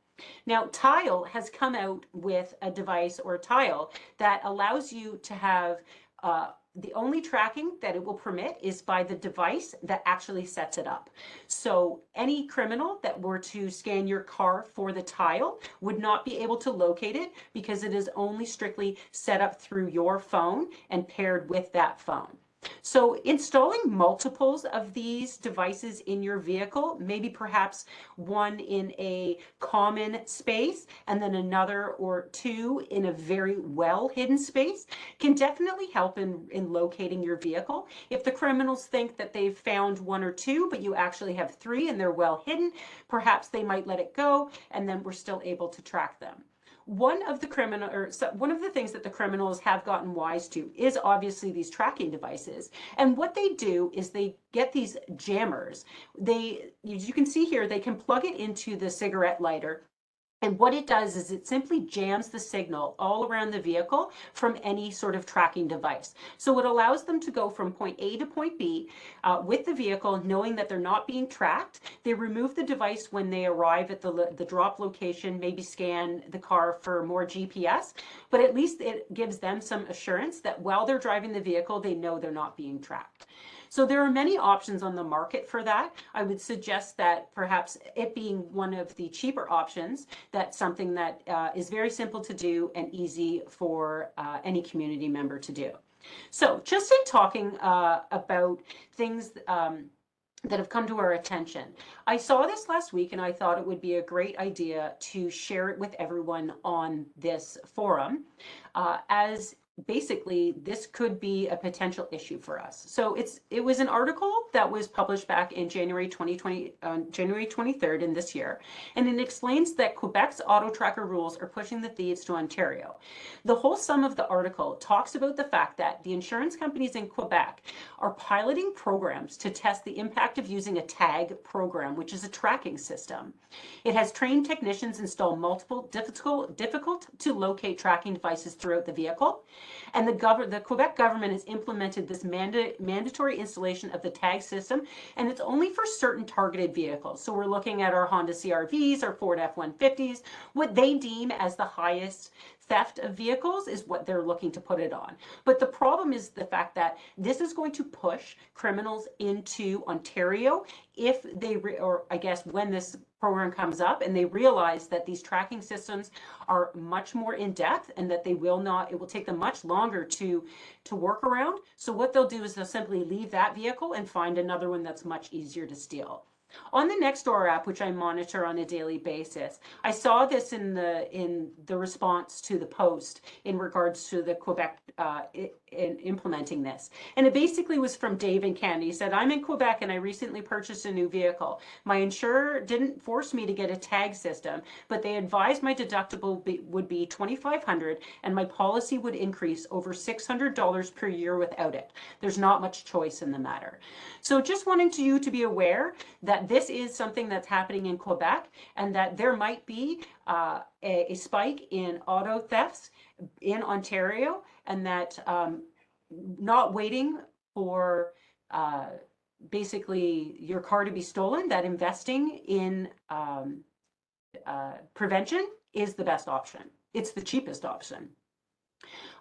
Now, Tile has come out with a device or Tile that allows you to have the only tracking that it will permit is by the device that actually sets it up. So any criminal that were to scan your car for the Tile would not be able to locate it because it is only strictly set up through your phone and paired with that phone. So installing multiples of these devices in your vehicle, maybe perhaps one in a common space and then another or two in a very well hidden space, can definitely help in locating your vehicle. If the criminals think that they've found one or two, but you actually have three and they're well hidden, perhaps they might let it go and then we're still able to track them. One of the things that the criminals have gotten wise to is obviously these tracking devices. And what they do is they get these jammers. You can see here, they can plug it into the cigarette lighter. And what it does is it simply jams the signal all around the vehicle from any sort of tracking device. So it allows them to go from point A to point B with the vehicle, knowing that they're not being tracked. They remove the device when they arrive at the drop location, maybe scan the car for more GPS, but at least it gives them some assurance that while they're driving the vehicle, they know they're not being tracked. So there are many options on the market for that. I would suggest that perhaps it being one of the cheaper options, that's something that is very simple to do and easy for any community member to do. So just in talking about things that have come to our attention. I saw this last week and I thought it would be a great idea to share it with everyone on this forum, as basically this could be a potential issue for us. So it was an article that was published back in January 2020, January 23rd in this year, and it explains that Quebec's auto tracker rules are pushing the thieves to Ontario. The whole sum of the article talks about the fact that the insurance companies in Quebec are piloting programs to test the impact of using a tag program, which is a tracking system. It has trained technicians install multiple difficult to locate tracking devices throughout the vehicle. And the Quebec government has implemented this mandatory installation of the tag system, and it's only for certain targeted vehicles. So we're looking at our Honda CR-Vs, our Ford F-150s, what they deem as the highest theft of vehicles is what they're looking to put it on. But the problem is the fact that this is going to push criminals into Ontario if they, or I guess when this program comes up and they realize that these tracking systems are much more in depth and that they will not, it will take them much longer to work around. So what they'll do is they'll simply leave that vehicle and find another one that's much easier to steal. On the Nextdoor app, which I monitor on a daily basis, I saw this in the response to the post in regards to the Quebec in implementing this. And it basically was from Dave in Canada. He said, I'm in Quebec and I recently purchased a new vehicle. My insurer didn't force me to get a tag system, but they advised my deductible would be $2,500 and my policy would increase over $600 per year without it. There's not much choice in the matter. So just wanting you to be aware that this is something that's happening in Quebec and that there might be a spike in auto thefts in Ontario, and that not waiting for basically your car to be stolen, that investing in prevention is the best option. It's the cheapest option.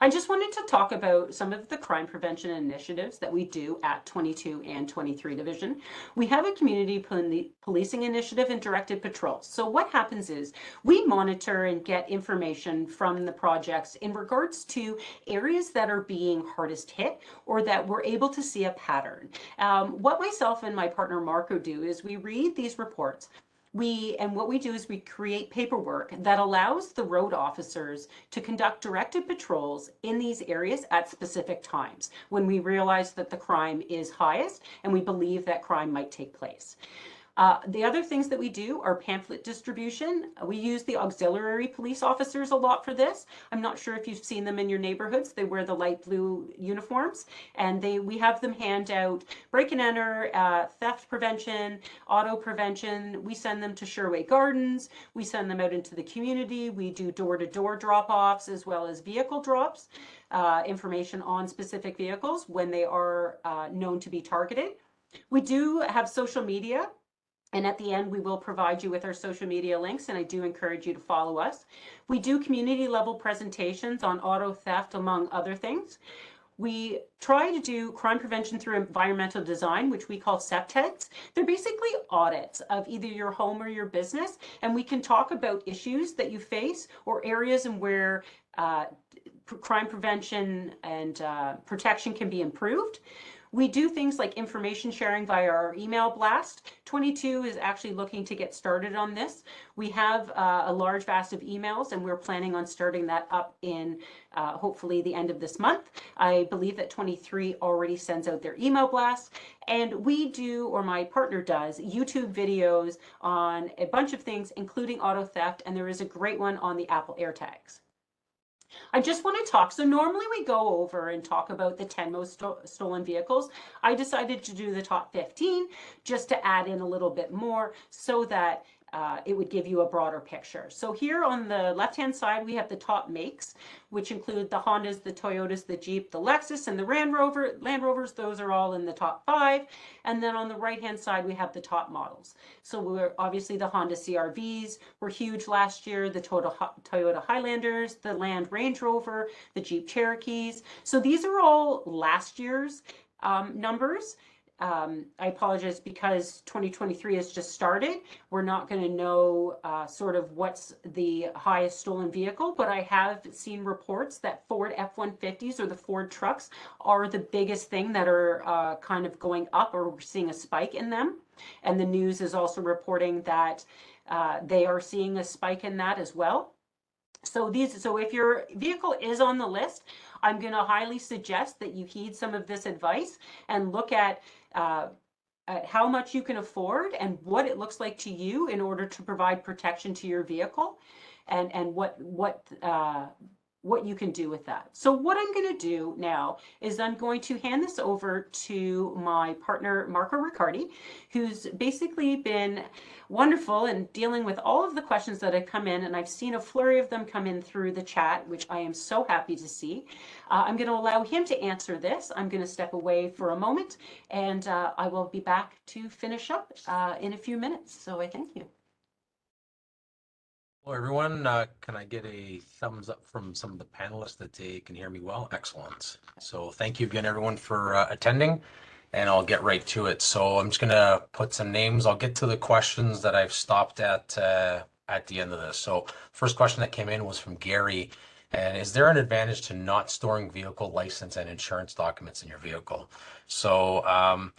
I just wanted to talk about some of the crime prevention initiatives that we do at 22 and 23 Division. We have a community policing initiative and directed patrols. So what happens is we monitor and get information from the projects in regards to areas that are being hardest hit or that we're able to see a pattern. What myself and my partner Marco do is we read these reports. What we do is we create paperwork that allows the road officers to conduct directed patrols in these areas at specific times when we realize that the crime is highest and we believe that crime might take place. The other things that we do are pamphlet distribution. We use the auxiliary police officers a lot for this. I'm not sure if you've seen them in your neighborhoods. They wear the light blue uniforms, and we have them hand out break and enter, theft prevention, auto prevention. We send them to Sherway Gardens. We send them out into the community. We do door-to-door drop-offs as well as vehicle drops, information on specific vehicles when they are known to be targeted. We do have social media. And at the end, we will provide you with our social media links, and I do encourage you to follow us. We do community level presentations on auto theft, among other things. We try to do crime prevention through environmental design, which we call CEPTEDs. They're basically audits of either your home or your business, and we can talk about issues that you face or areas in where crime prevention and protection can be improved. We do things like information sharing via our email blast. 22 is actually looking to get started on this. We have a large vast of emails, and we're planning on starting that up in hopefully the end of this month. I believe that 23 already sends out their email blast, and we do, or my partner does, YouTube videos on a bunch of things, including auto theft, and there is a great one on the Apple AirTags. I just want to talk. So normally we go over and talk about the 10 most stolen vehicles. I decided to do the top 15 just to add in a little bit more so that it would give you a broader picture. So here on the left-hand side, we have the top makes, which include the Hondas, the Toyotas, the Jeep, the Lexus, and the Land Rovers. Those are all in the top 5. And then on the right-hand side, we have the top models. So we're obviously the Honda CR-Vs were huge last year, the Toyota Highlanders, the Land Range Rover, the Jeep Cherokees. So these are all last year's numbers. I apologize because 2023 has just started. We're not going to know sort of what's the highest stolen vehicle, but I have seen reports that Ford F-150s or the Ford trucks are the biggest thing that are kind of going up, or we're seeing a spike in them. And the news is also reporting that they are seeing a spike in that as well. So if your vehicle is on the list, I'm going to highly suggest that you heed some of this advice and look at how much you can afford and what it looks like to you in order to provide protection to your vehicle, and what you can do with that. So what I'm going to do now is I'm going to hand this over to my partner, Marco Riccardi, who's basically been wonderful in dealing with all of the questions that have come in, and I've seen a flurry of them come in through the chat, which I am so happy to see. I'm going to allow him to answer this. I'm going to step away for a moment, and I will be back to finish up in a few minutes. So I thank you. Hello, everyone. Can I get a thumbs up from some of the panelists that they can hear me well? Excellent. So thank you again, everyone, for attending, and I'll get right to it. So I'm just going to put some names. I'll get to the questions that I've stopped at the end of this. So first question that came in was from Gary. And is there an advantage to not storing vehicle license and insurance documents in your vehicle? So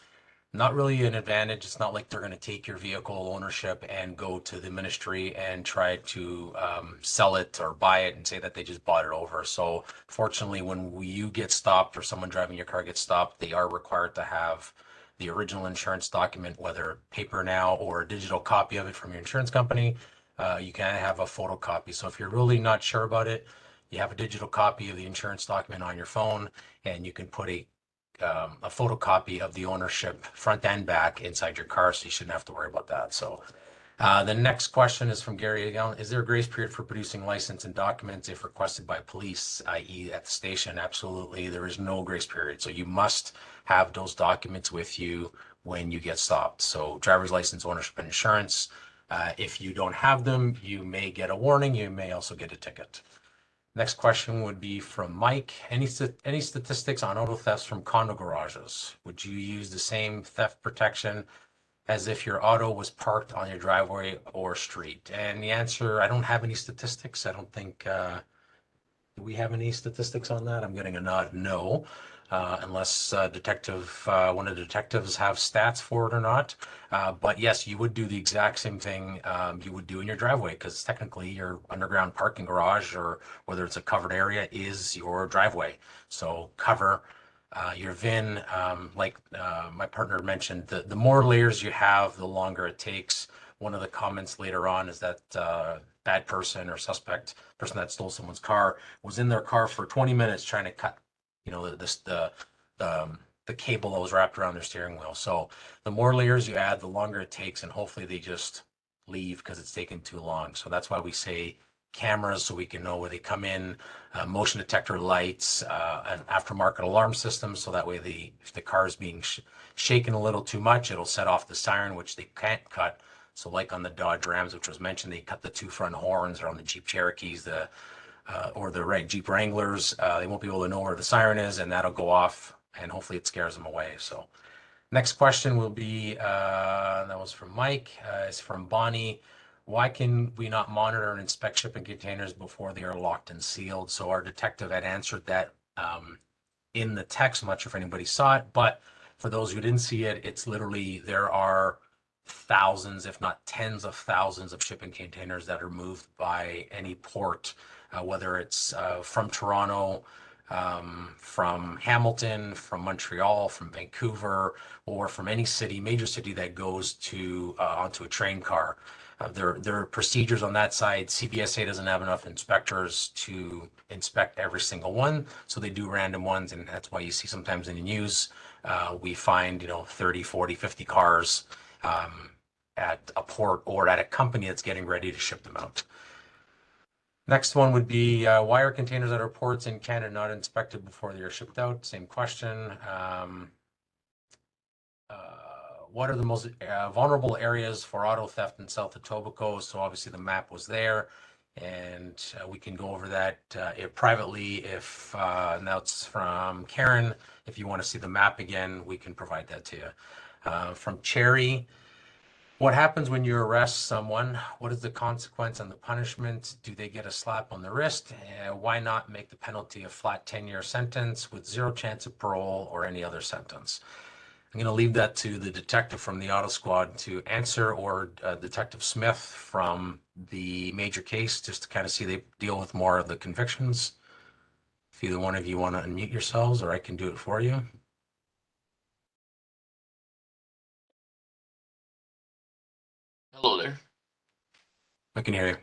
not really an advantage. It's not like they're going to take your vehicle ownership and go to the ministry and try to sell it or buy it and say that they just bought it over. So fortunately, when you get stopped or someone driving your car gets stopped, they are required to have the original insurance document, whether paper now or a digital copy of it from your insurance company. You can have a photocopy. So if you're really not sure about it, you have a digital copy of the insurance document on your phone, and you can put a photocopy of the ownership front and back inside your car, so you shouldn't have to worry about that. So the next question is from Gary again. Is there a grace period for producing license and documents if requested by police, i.e. at the station? Absolutely. There is no grace period. So you must have those documents with you when you get stopped. So driver's license, ownership, and insurance. If you don't have them, you may get a warning. You may also get a ticket. Next question would be from Mike. Any statistics on auto thefts from condo garages? Would you use the same theft protection as if your auto was parked on your driveway or street? And the answer, I don't have any statistics. I don't think, do we have any statistics on that? I'm getting a nod, no. Unless one of the detectives have stats for it or not. But yes, you would do the exact same thing you would do in your driveway, because technically your underground parking garage, or whether it's a covered area, is your driveway. So cover your VIN, like my partner mentioned, the more layers you have, the longer it takes. One of the comments later on is that bad person or suspect person that stole someone's car was in their car for 20 minutes trying to cut the cable that was wrapped around their steering wheel. So the more layers you add, the longer it takes, and hopefully they just leave because it's taken too long. So that's why we say cameras, so we can know where they come in, motion detector lights, an aftermarket alarm system, so that way if the car is being shaken a little too much, it'll set off the siren, which they can't cut. So like on the Dodge Rams, which was mentioned, they cut the two front horns, or on the Jeep Cherokees, or the Jeep Wranglers, they won't be able to know where the siren is, and that'll go off, and hopefully it scares them away. So next question will be, that was from Mike, is from Bonnie. Why can we not monitor and inspect shipping containers before they are locked and sealed? So our detective had answered that in the text. I'm not sure if anybody saw it, but for those who didn't see it, it's literally, there are thousands, if not tens of thousands of shipping containers that are moved by any port, whether it's from Toronto, from Hamilton, from Montreal, from Vancouver, or from any city, major city that goes to onto a train car. There are procedures on that side. CBSA doesn't have enough inspectors to inspect every single one, so they do random ones, and that's why you see sometimes in the news we find 30, 40, 50 cars at a port or at a company that's getting ready to ship them out. Next one would be, why are containers at our ports in Canada not inspected before they are shipped out? Same question. What are the most vulnerable areas for auto theft in South Etobicoke? So obviously the map was there. And we can go over that privately if, now it's from Karen. If you want to see the map again, we can provide that to you. From Cherry, what happens when you arrest someone? What is the consequence and the punishment? Do they get a slap on the wrist? Why not make the penalty a flat 10-year sentence with zero chance of parole or any other sentence? I'm going to leave that to the detective from the auto squad to answer, or Detective Smith from the major case, just to kind of see they deal with more of the convictions. If either one of you want to unmute yourselves, or I can do it for you. Hello there. I can hear you.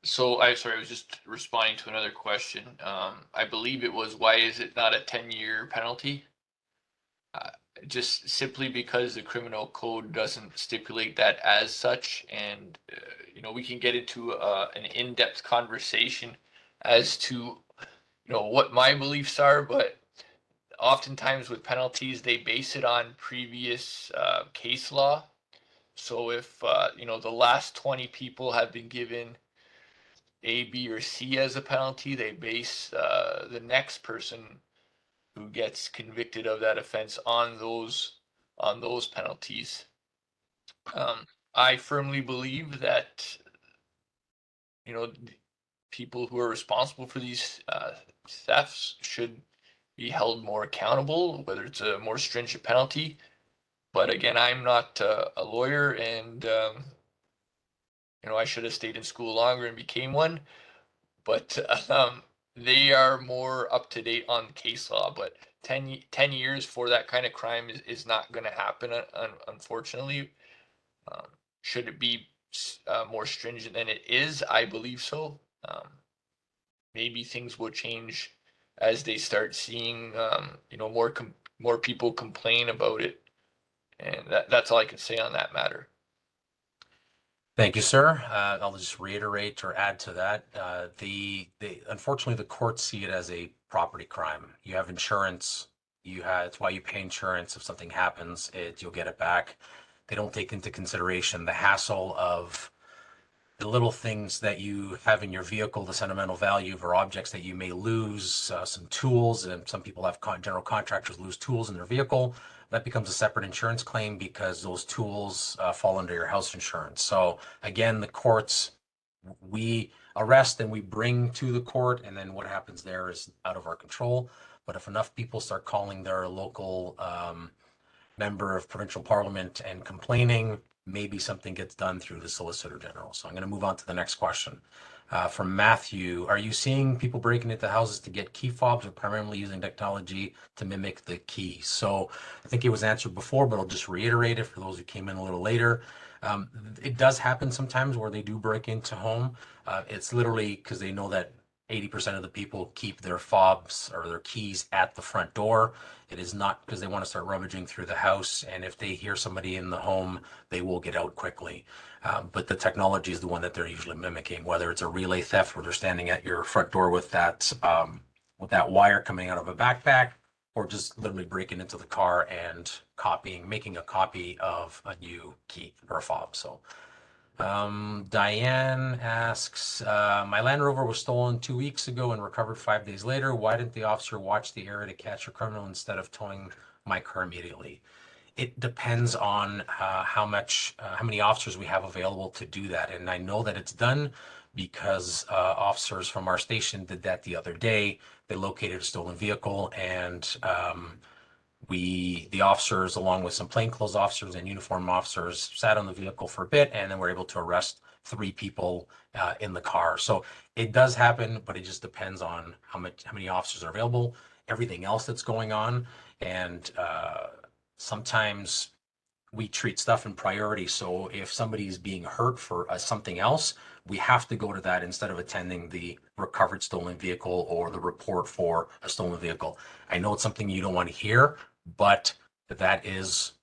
So I was just responding to another question. I believe it was, why is it not a 10-year penalty? Just simply because the criminal code doesn't stipulate that as such. And, we can get into an in-depth conversation as to, what my beliefs are, but oftentimes with penalties, they base it on previous case law. So if, the last 20 people have been given A, B, or C as a penalty, they base the next person who gets convicted of that offense on those penalties. I firmly believe that people who are responsible for these thefts should be held more accountable, whether it's a more stringent penalty. But again, I'm not a lawyer, and I should have stayed in school longer and became one. But they are more up to date on case law. But 10 years for that kind of crime is not going to happen, unfortunately. Should it be more stringent than it is? I believe so. Maybe things will change as they start seeing, more people complain about it. And that's all I can say on that matter. Thank you, sir. I'll just reiterate or add to that. Unfortunately, the courts see it as a property crime. You have insurance. It's why you pay insurance. If something happens, you'll get it back. They don't take into consideration the hassle of the little things that you have in your vehicle, the sentimental value or objects that you may lose, some tools, and some people have general contractors lose tools in their vehicle. That becomes a separate insurance claim because those tools fall under your house insurance. So again, the courts, we arrest and we bring to the court, and then what happens there is out of our control. But if enough people start calling their local member of provincial parliament and complaining, maybe something gets done through the Solicitor General. So I'm going to move on to the next question. From Matthew, are you seeing people breaking into houses to get key fobs or primarily using technology to mimic the key? So I think it was answered before, but I'll just reiterate it for those who came in a little later. It does happen sometimes where they do break into home. It's literally because they know that 80% of the people keep their fobs or their keys at the front door. It is not because they want to start rummaging through the house. And if they hear somebody in the home, they will get out quickly. But the technology is the one that they're usually mimicking, whether it's a relay theft where they're standing at your front door with that wire coming out of a backpack, or just literally breaking into the car and making a copy of a new key or a fob. So Diane asks, my Land Rover was stolen 2 weeks ago and recovered 5 days later. Why didn't the officer watch the area to catch a criminal instead of towing my car immediately? It depends on how many officers we have available to do that. And I know that it's done because officers from our station did that the other day. They located a stolen vehicle, and the officers, along with some plainclothes officers and uniform officers, sat on the vehicle for a bit, and then were able to arrest 3 people in the car. So it does happen, but it just depends on how many officers are available, everything else that's going on, and sometimes we treat stuff in priority. So if somebody's being hurt for something else, we have to go to that instead of attending the recovered stolen vehicle or the report for a stolen vehicle. I know it's something you don't want to hear, but that is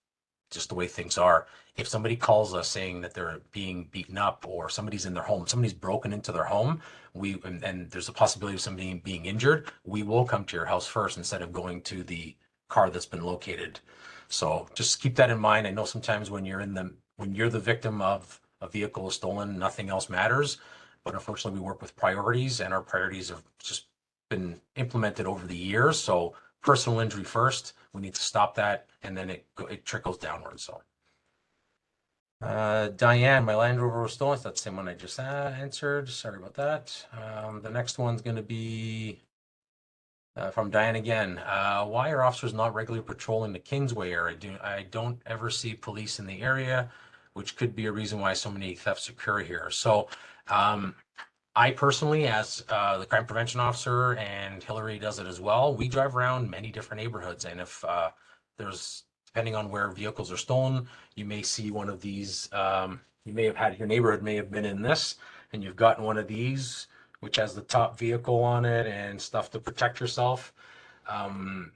just the way things are. If somebody calls us saying that they're being beaten up, or somebody's in their home, somebody's broken into their home, and there's a possibility of somebody being injured, we will come to your house first instead of going to the car that's been located. So just keep that in mind. I know sometimes when you're the victim of a vehicle stolen, nothing else matters. but unfortunately we work with priorities, and our priorities have just been implemented over the years. So personal injury first, we need to stop that, and then it trickles downwards. So Diane, my Land Rover was stolen. So that's the same one I just answered. Sorry about that. The next one's going to be from Diane again. Why are officers not regularly patrolling the Kingsway area? I don't ever see police in the area, which could be a reason why so many thefts occur here. So I personally, as the crime prevention officer, and Hillary does it as well, we drive around many different neighborhoods. And if there's, depending on where vehicles are stolen, you may see one of these. You may have had, your neighborhood may have been in this, and you've gotten one of these, which has the top vehicle on it and stuff to protect yourself. I've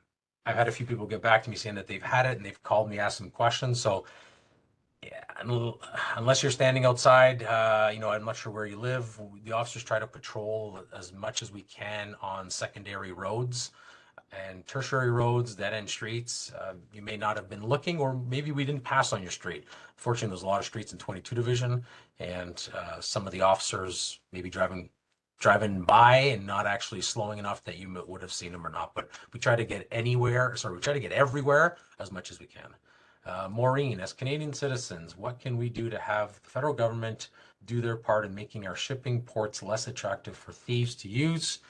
had a few people get back to me saying that they've had it, and they've called me, asked some questions. So yeah, unless you're standing outside, I'm not sure where you live. The officers try to patrol as much as we can on secondary roads and tertiary roads, dead end streets. You may not have been looking, or maybe we didn't pass on your street. Fortunately, there's a lot of streets in 22 Division, and some of the officers may be driving by and not actually slowing enough that you would have seen them or not. But we try to get everywhere as much as we can. Maureen, as Canadian citizens, what can we do to have the federal government do their part in making our shipping ports less attractive for thieves to use?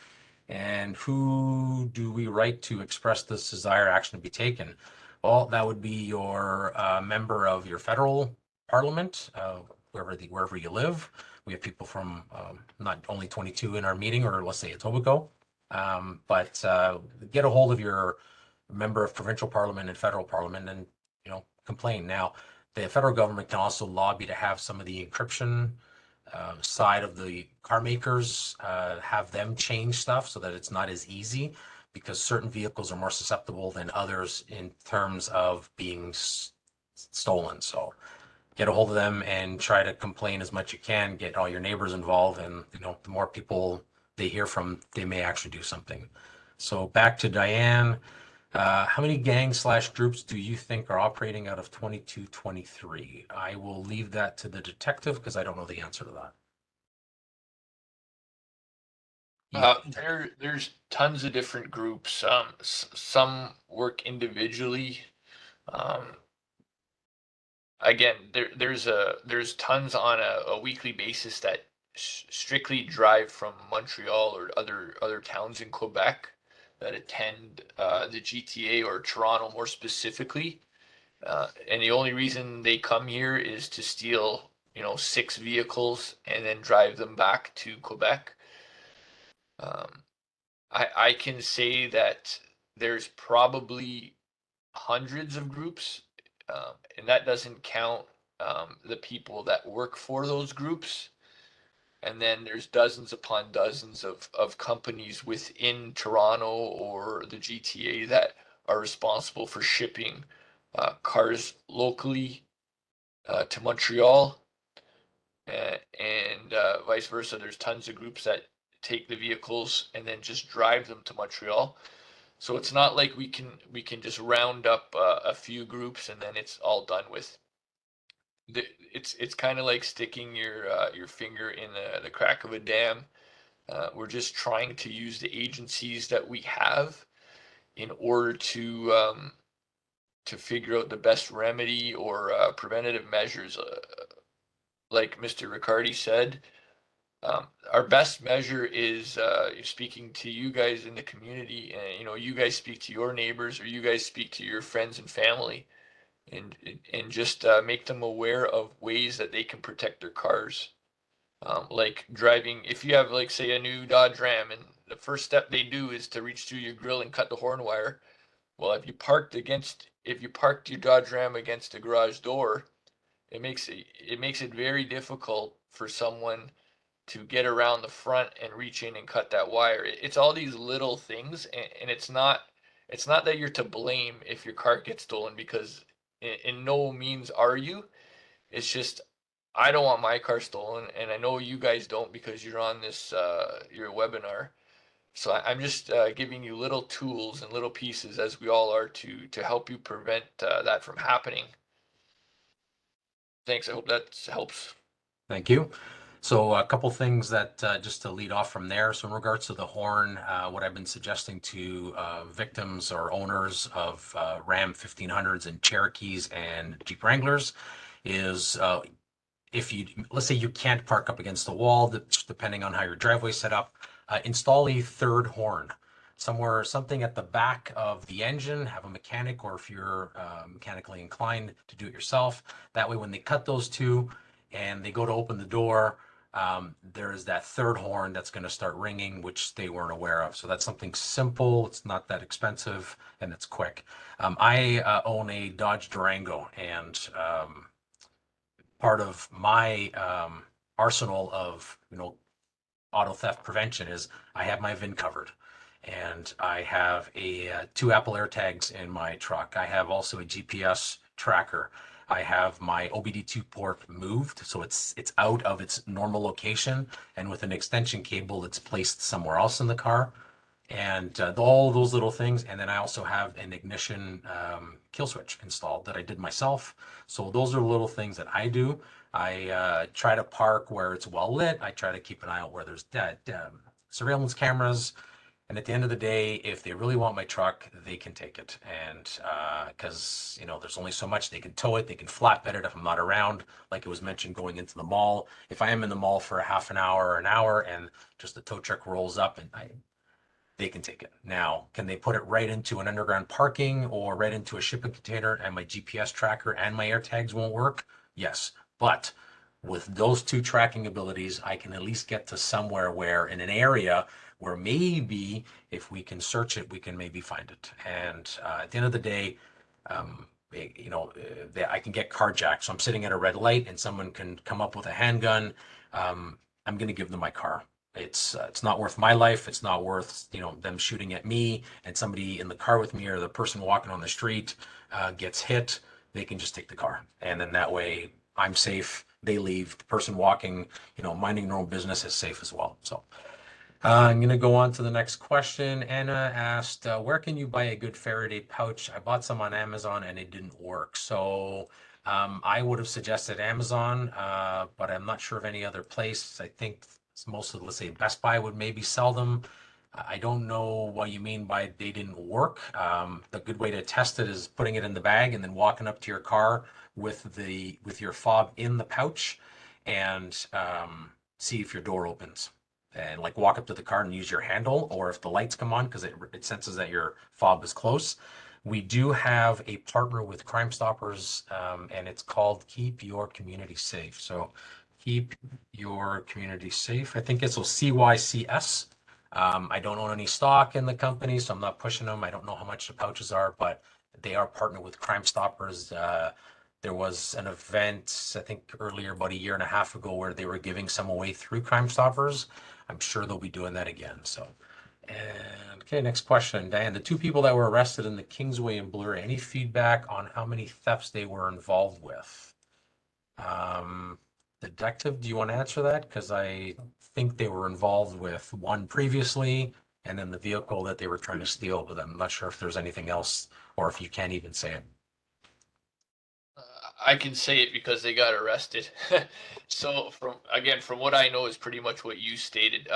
And who do we write to express this desired action to be taken? Well, that would be your member of your federal parliament, wherever you live. We have people from not only 22 in our meeting, or let's say Etobicoke, but get a hold of your member of provincial parliament and federal parliament, and complain. Now, the federal government can also lobby to have some of the encryption side of the car makers, have them change stuff so that it's not as easy, because certain vehicles are more susceptible than others in terms of being stolen. So get a hold of them and try to complain as much as you can, get all your neighbors involved, and the more people they hear from, they may actually do something. So back to Diane. How many gangs / groups do you think are operating out of 2223? I will leave that to the detective because I don't know the answer to that. There's tons of different groups. Some work individually. Again, there's tons on a weekly basis that strictly drive from Montreal or other towns in Quebec that attend the GTA or Toronto more specifically. And the only reason they come here is to steal, 6 vehicles and then drive them back to Quebec. I can say that there's probably hundreds of groups, and that doesn't count the people that work for those groups. And then there's dozens upon dozens of companies within Toronto or the GTA that are responsible for shipping cars locally to Montreal, and vice versa. There's tons of groups that take the vehicles and then just drive them to Montreal. So it's not like we can just round up a few groups and then it's all done with. It's kind of like sticking your finger in the crack of a dam. We're just trying to use the agencies that we have in order to figure out the best remedy or preventative measures. Like Mr. Riccardi said, our best measure is speaking to you guys in the community, and you guys speak to your neighbors, or you guys speak to your friends and family, and just make them aware of ways that they can protect their cars. Like driving, if you have, like, say, a new Dodge Ram, and the first step they do is to reach through your grill and cut the horn wire. Well, if you parked your Dodge Ram against a garage door, it makes it very difficult for someone to get around the front and reach in and cut that wire. It's all these little things, and it's not that you're to blame if your car gets stolen, because in no means are you. It's just, I don't want my car stolen, and I know you guys don't because you're on this your webinar. So I'm just giving you little tools and little pieces, as we all are, to help you prevent that from happening. Thanks. I hope that helps. Thank you. So a couple things that just to lead off from there. So in regards to the horn, what I've been suggesting to victims or owners of Ram 1500s and Cherokees and Jeep Wranglers is if you, let's say you can't park up against the wall, depending on how your driveway is set up, install a third horn somewhere, something at the back of the engine, have a mechanic, or if you're mechanically inclined to do it yourself. That way, when they cut those two and they go to open the door, there is that third horn that's going to start ringing, which they weren't aware of. So that's something simple. It's not that expensive and it's quick. I own a Dodge Durango, and part of my arsenal of auto theft prevention is I have my VIN covered, and I have a two Apple AirTags in my truck. I have also a GPS tracker. I have my OBD2 port moved, so it's out of its normal location, and with an extension cable that's placed somewhere else in the car, and all those little things. And then I also have an ignition kill switch installed that I did myself. So those are little things that I do. I try to park where it's well lit. I try to keep an eye out where there's surveillance cameras. And at the end of the day, if they really want my truck, they can take it. And because there's only so much, they can tow it, they can flatbed it if I'm not around. Like it was mentioned, going into the mall. If I am in the mall for a half an hour or an hour, and just the tow truck rolls up, and they can take it. Now, can they put it right into an underground parking or right into a shipping container, and my GPS tracker and my AirTags won't work? Yes. But with those two tracking abilities, I can at least get to somewhere where in an area where maybe if we can search it, we can maybe find it. And at the end of the day, I can get carjacked. So I'm sitting at a red light and someone can come up with a handgun. I'm going to give them my car. It's not worth my life. It's not worth them shooting at me, and somebody in the car with me or the person walking on the street gets hit. They can just take the car, and then that way I'm safe. They leave. The person walking, minding their own business is safe as well. So I'm going to go on to the next question. Anna asked, where can you buy a good Faraday pouch? I bought some on Amazon and it didn't work. So I would have suggested Amazon, but I'm not sure of any other place. I think most of, let's say, Best Buy would maybe sell them. I don't know what you mean by they didn't work. The good way to test it is putting it in the bag and then walking up to your car with your fob in the pouch, and see if your door opens. And like walk up to the car and use your handle, or if the lights come on because it senses that your fob is close. We do have a partner with Crime Stoppers, and it's called Keep Your Community Safe. So Keep Your Community Safe. I think it's CYCS. I don't own any stock in the company, so I'm not pushing them. I don't know how much the pouches are, but they are partnered with Crime Stoppers. There was an event, I think earlier, about a year and a half ago, where they were giving some away through Crime Stoppers. I'm sure they'll be doing that again. So, and okay, next question, Diane. The two people that were arrested in the Kingsway and Bloor, any feedback on how many thefts they were involved with? Detective, do you want to answer that? Because I think they were involved with one previously, and then the vehicle that they were trying to steal, but I'm not sure if there's anything else, or if you can't even say it. I can say it because they got arrested. So from what I know is pretty much what you stated.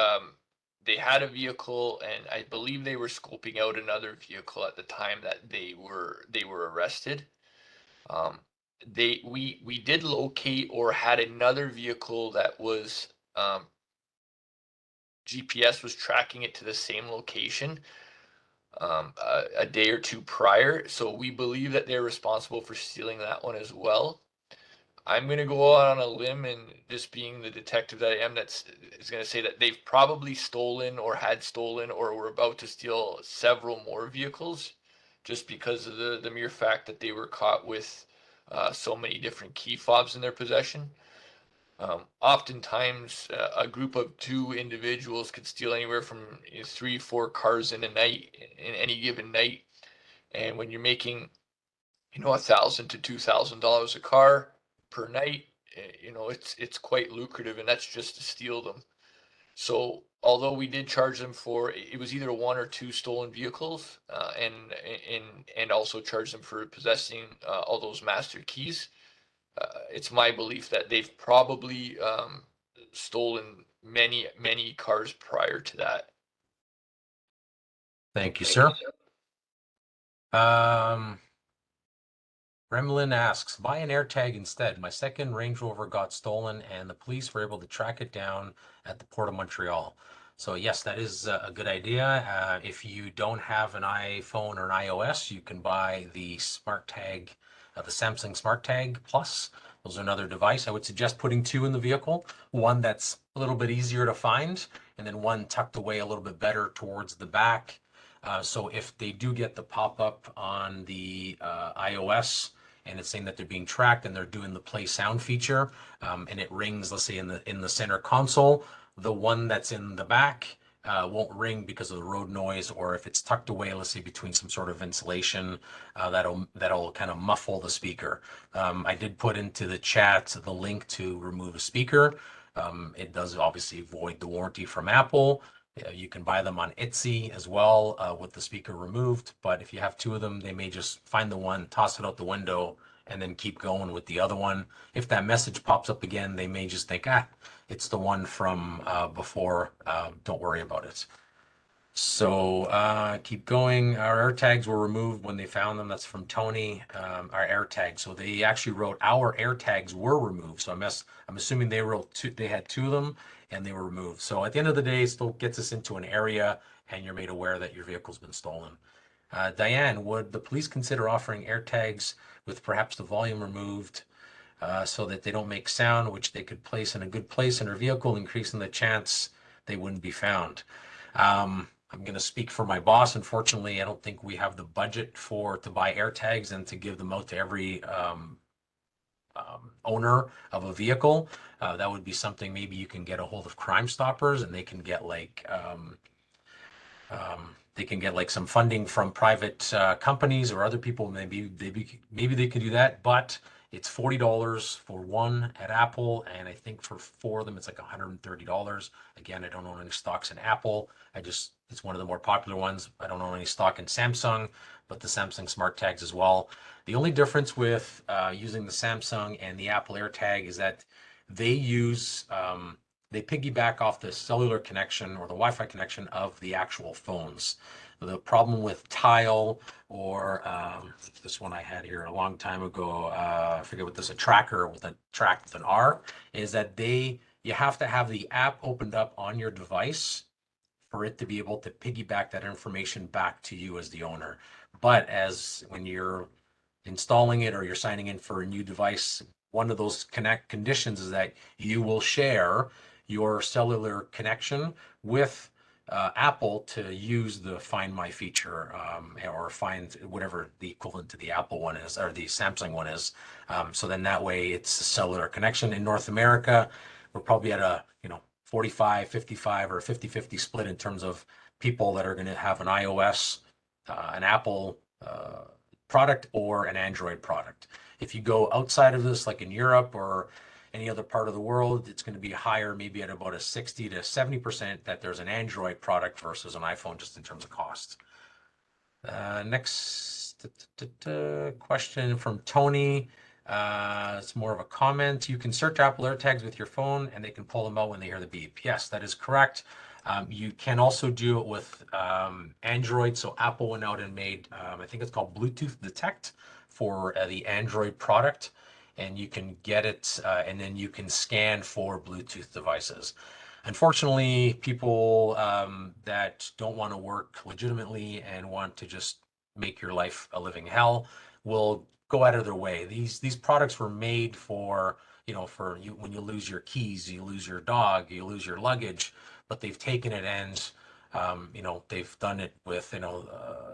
They had a vehicle, and I believe they were scoping out another vehicle at the time that they were arrested. We did locate or had another vehicle that was GPS was tracking it to the same location a day or two prior. So we believe that they're responsible for stealing that one as well. I'm going to go out on a limb, and just being the detective that I am, is going to say that they've probably stolen or had stolen or were about to steal several more vehicles, just because of the mere fact that they were caught with so many different key fobs in their possession. Oftentimes, a group of two individuals could steal anywhere from 3-4 cars in a night, in any given night. And when you're making, $1,000 to $2,000 a car per night, it's quite lucrative, and that's just to steal them. So although we did charge them for, it was either one or two stolen vehicles, and also charge them for possessing all those master keys. It's my belief that they've probably stolen many cars prior to that. Thank you, sir. Gremlin asks, buy an AirTag instead. My second Range Rover got stolen and the police were able to track it down at the Port of Montreal. So yes, that is a good idea. If you don't have an iPhone or an iOS, you can buy the Smart Tag, the Samsung Smart Tag Plus. Those are another device. I would suggest putting two in the vehicle, one that's a little bit easier to find, and then one tucked away a little bit better towards the back. So if they do get the pop-up on the iOS, and it's saying that they're being tracked and they're doing the play sound feature, and it rings, let's say in the center console, the one that's in the back won't ring because of the road noise, or if it's tucked away, let's say between some sort of insulation, that'll kind of muffle the speaker. I did put into the chat the link to remove a speaker. It does obviously void the warranty from Apple. You can buy them on Etsy as well with the speaker removed. But if you have two of them, they may just find the one, toss it out the window, and then keep going with the other one. If that message pops up again, they may just think, it's the one from before. Don't worry about it. So keep going. Our AirTags were removed when they found them. That's from Tony, our AirTags. So they actually wrote our AirTags were removed. So I'm assuming they had two of them and they were removed. So at the end of the day, it still gets us into an area and you're made aware that your vehicle's been stolen. Diane, would the police consider offering AirTags with perhaps the volume removed so that they don't make sound, which they could place in a good place in their vehicle, increasing the chance they wouldn't be found? I'm going to speak for my boss. Unfortunately, I don't think we have the budget to buy AirTags and to give them out to every owner of a vehicle. That would be something maybe you can get a hold of Crime Stoppers, and they can get like some funding from private companies or other people. Maybe they could do that, but it's $40 for one at Apple, and I think for four of them it's like $130. Again, I don't own any stocks in Apple. It's one of the more popular ones. I don't own any stock in Samsung, but the Samsung Smart Tags as well. The only difference with using the Samsung and the Apple AirTag is that they piggyback off the cellular connection or the Wi-Fi connection of the actual phones. The problem with Tile or this one I had here a long time ago, I forget what this, a tracker with a track with an R, is that you have to have the app opened up on your device for it to be able to piggyback that information back to you as the owner. But when you're installing it or you're signing in for a new device, one of those conditions is that you will share your cellular connection with Apple to use the Find My feature or find whatever the equivalent to the Apple one is or the Samsung one is. So then that way it's a cellular connection. In North America, we're probably at a 45, 55 or 50-50 split in terms of people that are going to have an iOS, an Apple product or an Android product. If you go outside of this, like in Europe or any other part of the world, it's going to be higher, maybe at about a 60 to 70% that there's an Android product versus an iPhone, just in terms of cost. Next question from Tony. It's more of a comment. You can search Apple AirTags with your phone and they can pull them out when they hear the beep. Yes, that is correct. You can also do it with Android. So Apple went out and made, I think it's called Bluetooth Detect for the Android product. And you can get it and then you can scan for Bluetooth devices. Unfortunately, people that don't want to work legitimately and want to just make your life a living hell will go out of their way. These products were made for for you. When you lose your keys, you lose your dog, you lose your luggage, but they've taken it and they've done it with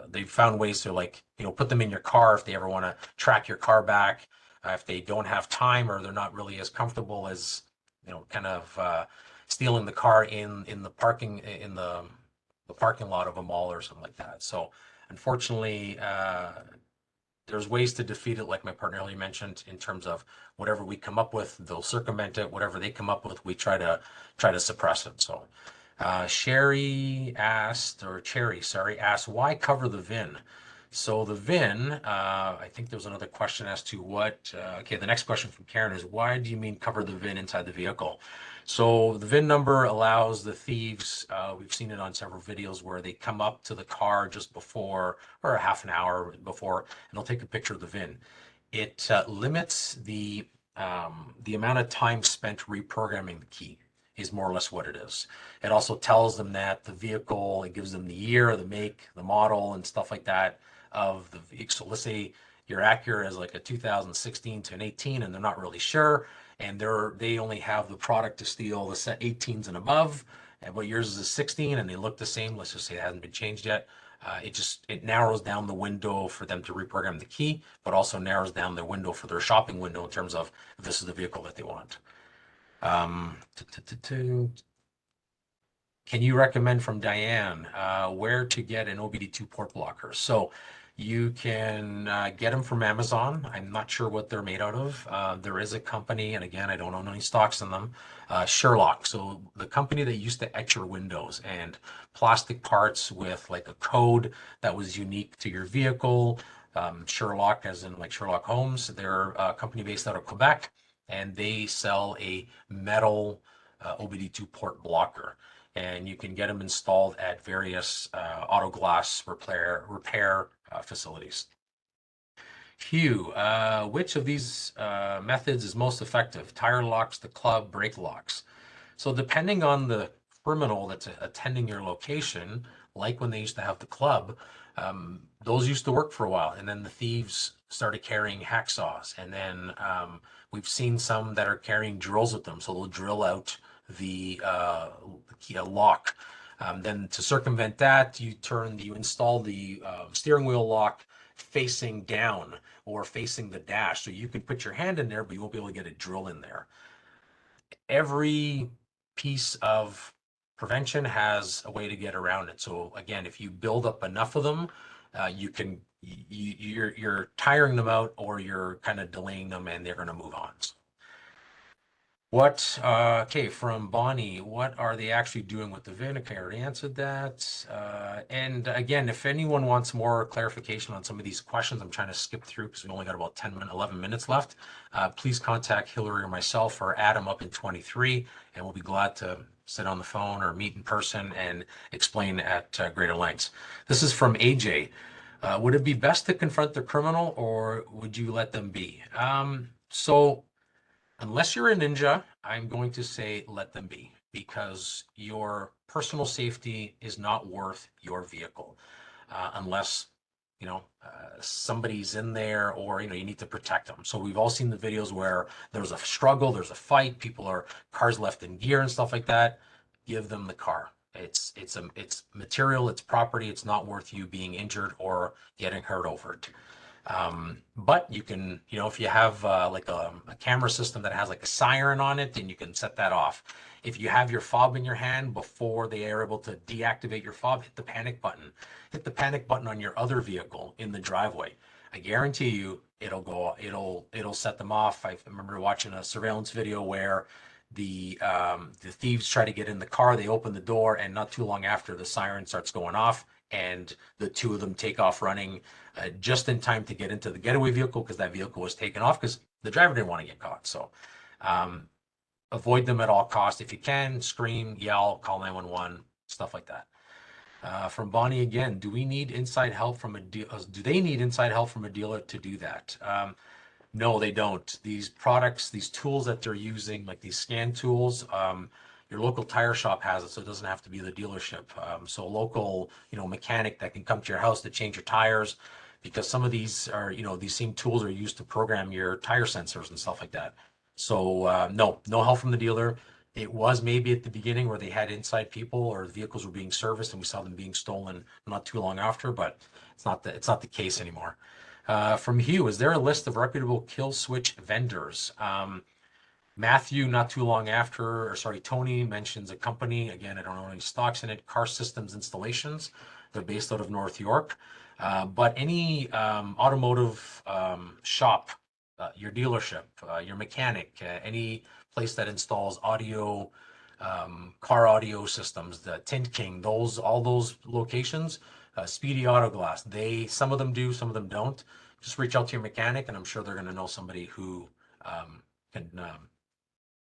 they've found ways to put them in your car if they ever want to track your car back. If they don't have time or they're not really as comfortable as stealing the car in the parking lot of a mall or something like that. So unfortunately, there's ways to defeat it, like my partner earlier mentioned, in terms of whatever we come up with, they'll circumvent it. Whatever they come up with, we try to suppress it. So Cherry asked, why cover the VIN? So the VIN, I think there was another question as to what, okay, the next question from Karen is, why do you mean cover the VIN inside the vehicle? So the VIN number allows the thieves, we've seen it on several videos where they come up to the car just before, or a half an hour before, and they'll take a picture of the VIN. It limits the amount of time spent reprogramming the key is more or less what it is. It also tells them that the vehicle, it gives them the year, the make, the model, and stuff like that of the vehicle. So let's say your Acura is like a 2016 to an 18 and they're not really sure, and they only have the product to steal the set 18s and above, and but yours is a 16 and they look the same. Let's just say it hasn't been changed yet. It narrows down the window for them to reprogram the key, but also narrows down their window for their shopping window in terms of if this is the vehicle that they want. Can you recommend from Diane where to get an OBD2 port blocker? So you can get them from Amazon. I'm not sure what they're made out of. There is a company, and again, I don't own any stocks in them, Sherlock. So the company that used to etch your windows and plastic parts with like a code that was unique to your vehicle. Sherlock, as in like Sherlock Holmes, they're a company based out of Quebec, and they sell a metal OBD2 port blocker. And you can get them installed at various auto glass repair facilities. Hugh, which of these methods is most effective? Tire locks, the club, brake locks. So depending on the criminal that's attending your location, like when they used to have the club, those used to work for a while. And then the thieves started carrying hacksaws. And then we've seen some that are carrying drills with them. So they'll drill out the lock. Then to circumvent that, you install the steering wheel lock facing down or facing the dash. So you can put your hand in there, but you won't be able to get a drill in there. Every piece of prevention has a way to get around it. So again, if you build up enough of them, you're tiring them out, or you're kind of delaying them, and they're going to move on. Okay, from Bonnie, what are they actually doing with the VIN? Okay, I already answered that. And again, if anyone wants more clarification on some of these questions, I'm trying to skip through because we only got about 11 minutes left. Please contact Hillary or myself or Adam up in 23, and we'll be glad to sit on the phone or meet in person and explain at greater lengths. This is from AJ. Would it be best to confront the criminal, or would you let them be? So unless you're a ninja, I'm going to say let them be, because your personal safety is not worth your vehicle unless somebody's in there, or you need to protect them. So we've all seen the videos where there's a struggle, there's a fight, cars left in gear and stuff like that. Give them the car. It's material, it's property. It's not worth you being injured or getting hurt over it. But you can, if you have like a camera system that has like a siren on it, then you can set that off. If you have your fob in your hand, before they are able to deactivate your fob, hit the panic button. Hit the panic button on your other vehicle in the driveway. I guarantee you it'll set them off. I remember watching a surveillance video where the thieves try to get in the car. They open the door, and not too long after, the siren starts going off, and the two of them take off running just in time to get into the getaway vehicle, because that vehicle was taken off because the driver didn't want to get caught. So avoid them at all costs. If you can, scream, yell, call 911, stuff like that. From Bonnie again, do they need inside help from a dealer to do that? No, they don't. These products, these tools that they're using, like these scan tools, your local tire shop has it, so it doesn't have to be the dealership. So a local, mechanic that can come to your house to change your tires, because some of these are, these same tools are used to program your tire sensors and stuff like that. So no help from the dealer. It was maybe at the beginning where they had inside people, or the vehicles were being serviced and we saw them being stolen not too long after, but it's not the case anymore. From Hugh, is there a list of reputable kill switch vendors? Matthew, not too long after, Tony mentions a company. Again, I don't know any stocks in it. Car Systems Installations. They're based out of North York. But any automotive shop, your dealership, your mechanic, any place that installs audio, car audio systems, the Tint King, all those locations, Speedy Auto Glass. Some of them do, some of them don't. Just reach out to your mechanic, and I'm sure they're going to know somebody who can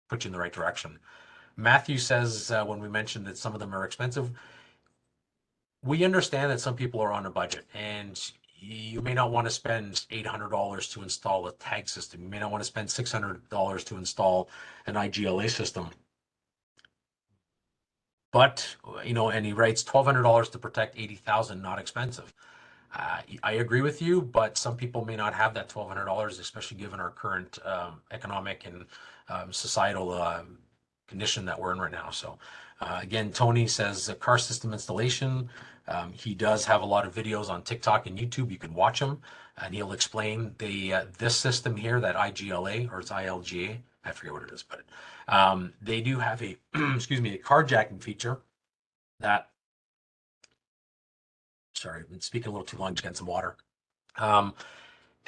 put you in the right direction. Matthew says when we mentioned that some of them are expensive, we understand that some people are on a budget, and you may not want to spend $800 to install a tag system. You may not want to spend $600 to install an IGLA system. But, and he writes $1,200 to protect 80,000, not expensive. I agree with you, but some people may not have that $1,200, especially given our current economic and societal condition that we're in right now. So again, Tony says car system installation. He does have a lot of videos on TikTok and YouTube. You can watch them, and he'll explain this system here, that IGLA, or it's ILGA. I forget what it is, but they do have a excuse me, a carjacking feature that. Sorry, I've been speaking a little too long to get some water.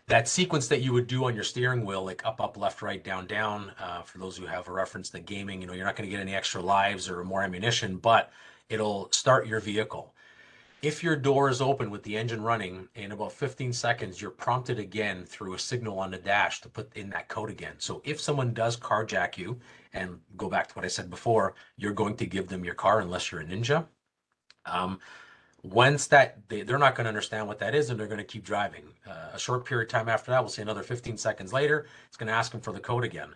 That sequence that you would do on your steering wheel, like up, up, left, right, down, down. For those who have a reference to gaming, you're not going to get any extra lives or more ammunition, but it'll start your vehicle. If your door is open with the engine running, in about 15 seconds, you're prompted again through a signal on the dash to put in that code again. So if someone does carjack you, and go back to what I said before, you're going to give them your car unless you're a ninja. Once that, they're not going to understand what that is, and they're going to keep driving. A short period of time after that, we'll say another 15 seconds later, it's going to ask them for the code again.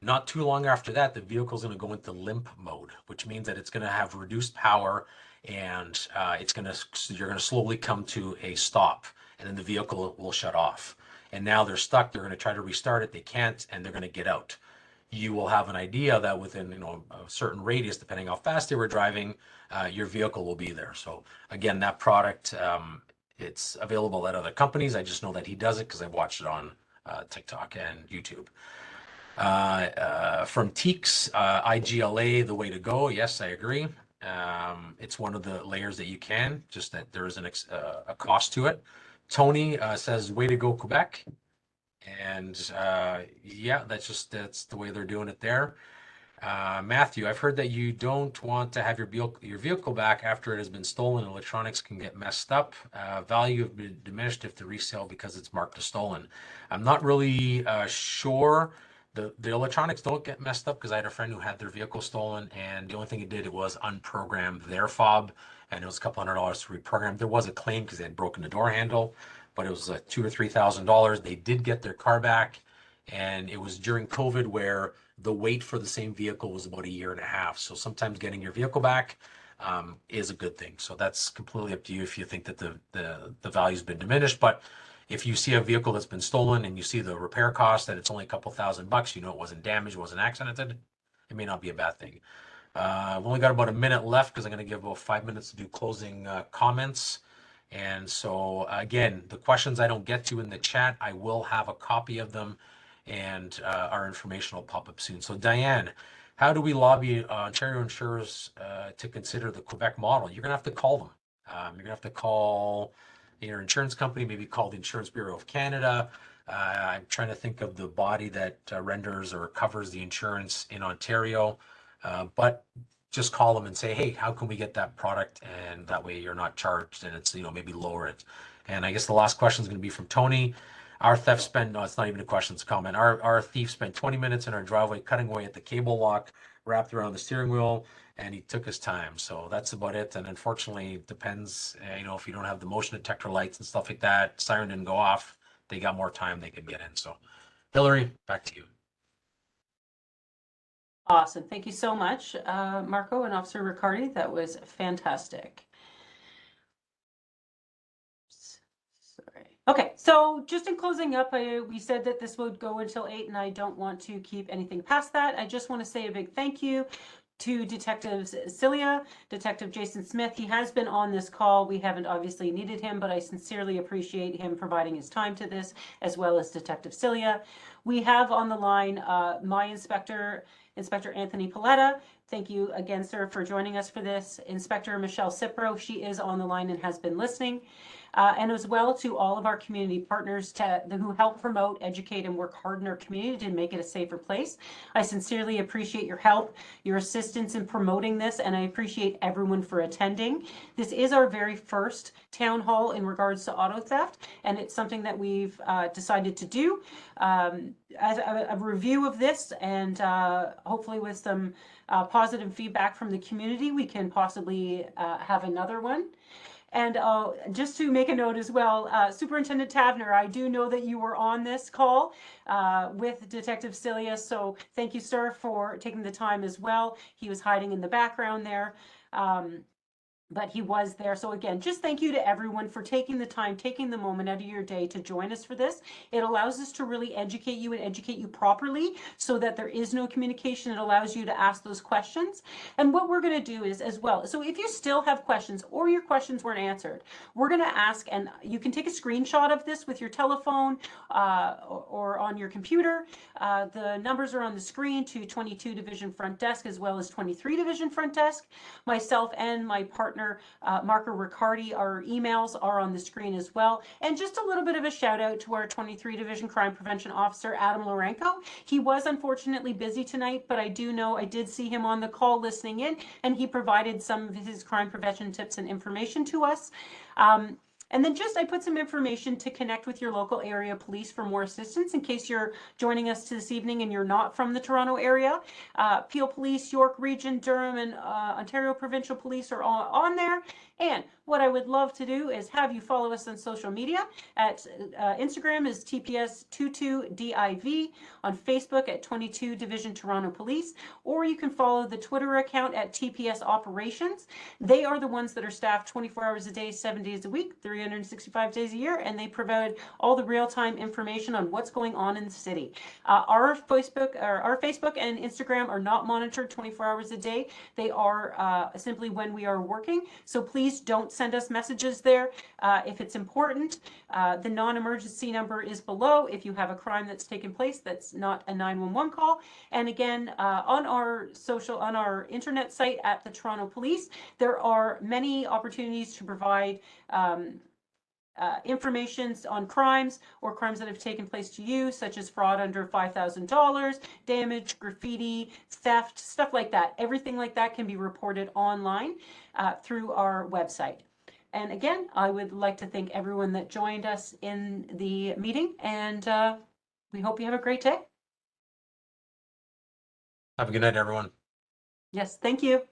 Not too long after that, the vehicle's going to go into limp mode, which means that it's going to have reduced power, and you're going to slowly come to a stop, and then the vehicle will shut off. And now they're stuck. They're going to try to restart it. They can't, and they're going to get out. You will have an idea that within a certain radius, depending how fast they were driving, your vehicle will be there. So again, that product, it's available at other companies. I just know that he does it because I've watched it on TikTok and YouTube. From Teeks, IGLA, the way to go. Yes, I agree. It's one of the layers that you can, just that there is a cost to it. Tony says, way to go, Quebec. And yeah, that's the way they're doing it there. Matthew, I've heard that you don't want to have your vehicle back after it has been stolen. Electronics can get messed up. Value have been diminished if the resale because it's marked as stolen. I'm not really sure. The electronics don't get messed up because I had a friend who had their vehicle stolen, and the only thing it did, it was unprogrammed their fob, and it was a couple $100 to reprogram. There was a claim because they had broken the door handle, but it was $2,000 or $3,000. They did get their car back, and it was during COVID where the wait for the same vehicle was about 1.5 years. So sometimes getting your vehicle back is a good thing. So that's completely up to you if you think that the value's been diminished. But if you see a vehicle that's been stolen and you see the repair cost that it's only a couple $1,000, it wasn't damaged, wasn't accidented, it may not be a bad thing. I've only got about a minute left because I'm going to give about 5 minutes to do closing comments. And so again, the questions I don't get to in the chat, I will have a copy of them, and our information will pop up soon. So Diane, how do we lobby Ontario insurers to consider the Quebec model? You're going to have to call them. You're going to have to call your insurance company, maybe call the Insurance Bureau of Canada. I'm trying to think of the body that renders or covers the insurance in Ontario, but just call them and say, hey, how can we get that product? And that way you're not charged, and it's, maybe lower it. And I guess the last question is going to be from Tony. Our theft spent, no, it's not even a question, it's a comment. Our thief spent 20 minutes in our driveway cutting away at the cable lock wrapped around the steering wheel, and he took his time. So that's about it. And unfortunately, it depends, if you don't have the motion detector lights and stuff like that, siren didn't go off, they got more time they could get in. So Hillary, back to you. Awesome. Thank you so much, Marco and Officer Riccardi. That was fantastic. Sorry. Okay, so just in closing up, we said that this would go until 8, and I don't want to keep anything past that. I just want to say a big thank you to Detectives Cilia, Detective Jason Smith. He has been on this call. We haven't obviously needed him, but I sincerely appreciate him providing his time to this, as well as Detective Cilia. We have on the line my Inspector Anthony Paletta. Thank you again, sir, for joining us for this. Inspector Michelle Cipro, she is on the line and has been listening. and as well to all of our community partners who help promote, educate, and work hard in our community to make it a safer place. I sincerely appreciate your help, your assistance in promoting this, and I appreciate everyone for attending. This is our very first town hall in regards to auto theft, and it's something that we've decided to do as a review of this, and hopefully with some positive feedback from the community, we can possibly have another one. And just to make a note as well, Superintendent Tavner, I do know that you were on this call with Detective Cilia, so thank you, sir, for taking the time as well. He was hiding in the background there. But he was there. So again, just thank you to everyone for taking the time, taking the moment out of your day to join us for this. It allows us to really educate you and educate you properly so that there is no communication. It allows you to ask those questions. And what we're going to do is as well, so if you still have questions or your questions weren't answered, we're going to ask, and you can take a screenshot of this with your telephone or on your computer. The numbers are on the screen to 22 Division Front Desk as well as 23 Division Front Desk. Myself and my partner Marco Riccardi, our emails are on the screen as well. And just a little bit of a shout out to our 23 Division Crime Prevention Officer, Adam Lorenko. He was unfortunately busy tonight, but I did see him on the call listening in, and he provided some of his crime prevention tips and information to us. And then I put some information to connect with your local area police for more assistance in case you're joining us this evening and you're not from the Toronto area. Peel Police, York Region, Durham, and Ontario Provincial Police are all on there. And what I would love to do is have you follow us on social media. At Instagram is TPS22DIV, on Facebook at 22 Division Toronto Police, or you can follow the Twitter account at TPS Operations. They are the ones that are staffed 24 hours a day, 7 days a week, 365 days a year, and they provide all the real-time information on what's going on in the city. Our Facebook and Instagram are not monitored 24 hours a day. They are simply when we are working. So please don't send us messages there if it's important. The non-emergency number is below if you have a crime that's taken place that's not a 911 call. And again, on our internet site at the Toronto Police, there are many opportunities to provide information on crimes or crimes that have taken place to you, such as fraud under $5,000, damage, graffiti, theft, stuff like that. Everything like that can be reported online through our website. And again, I would like to thank everyone that joined us in the meeting, and we hope you have a great day. Have a good night, everyone. Yes, thank you.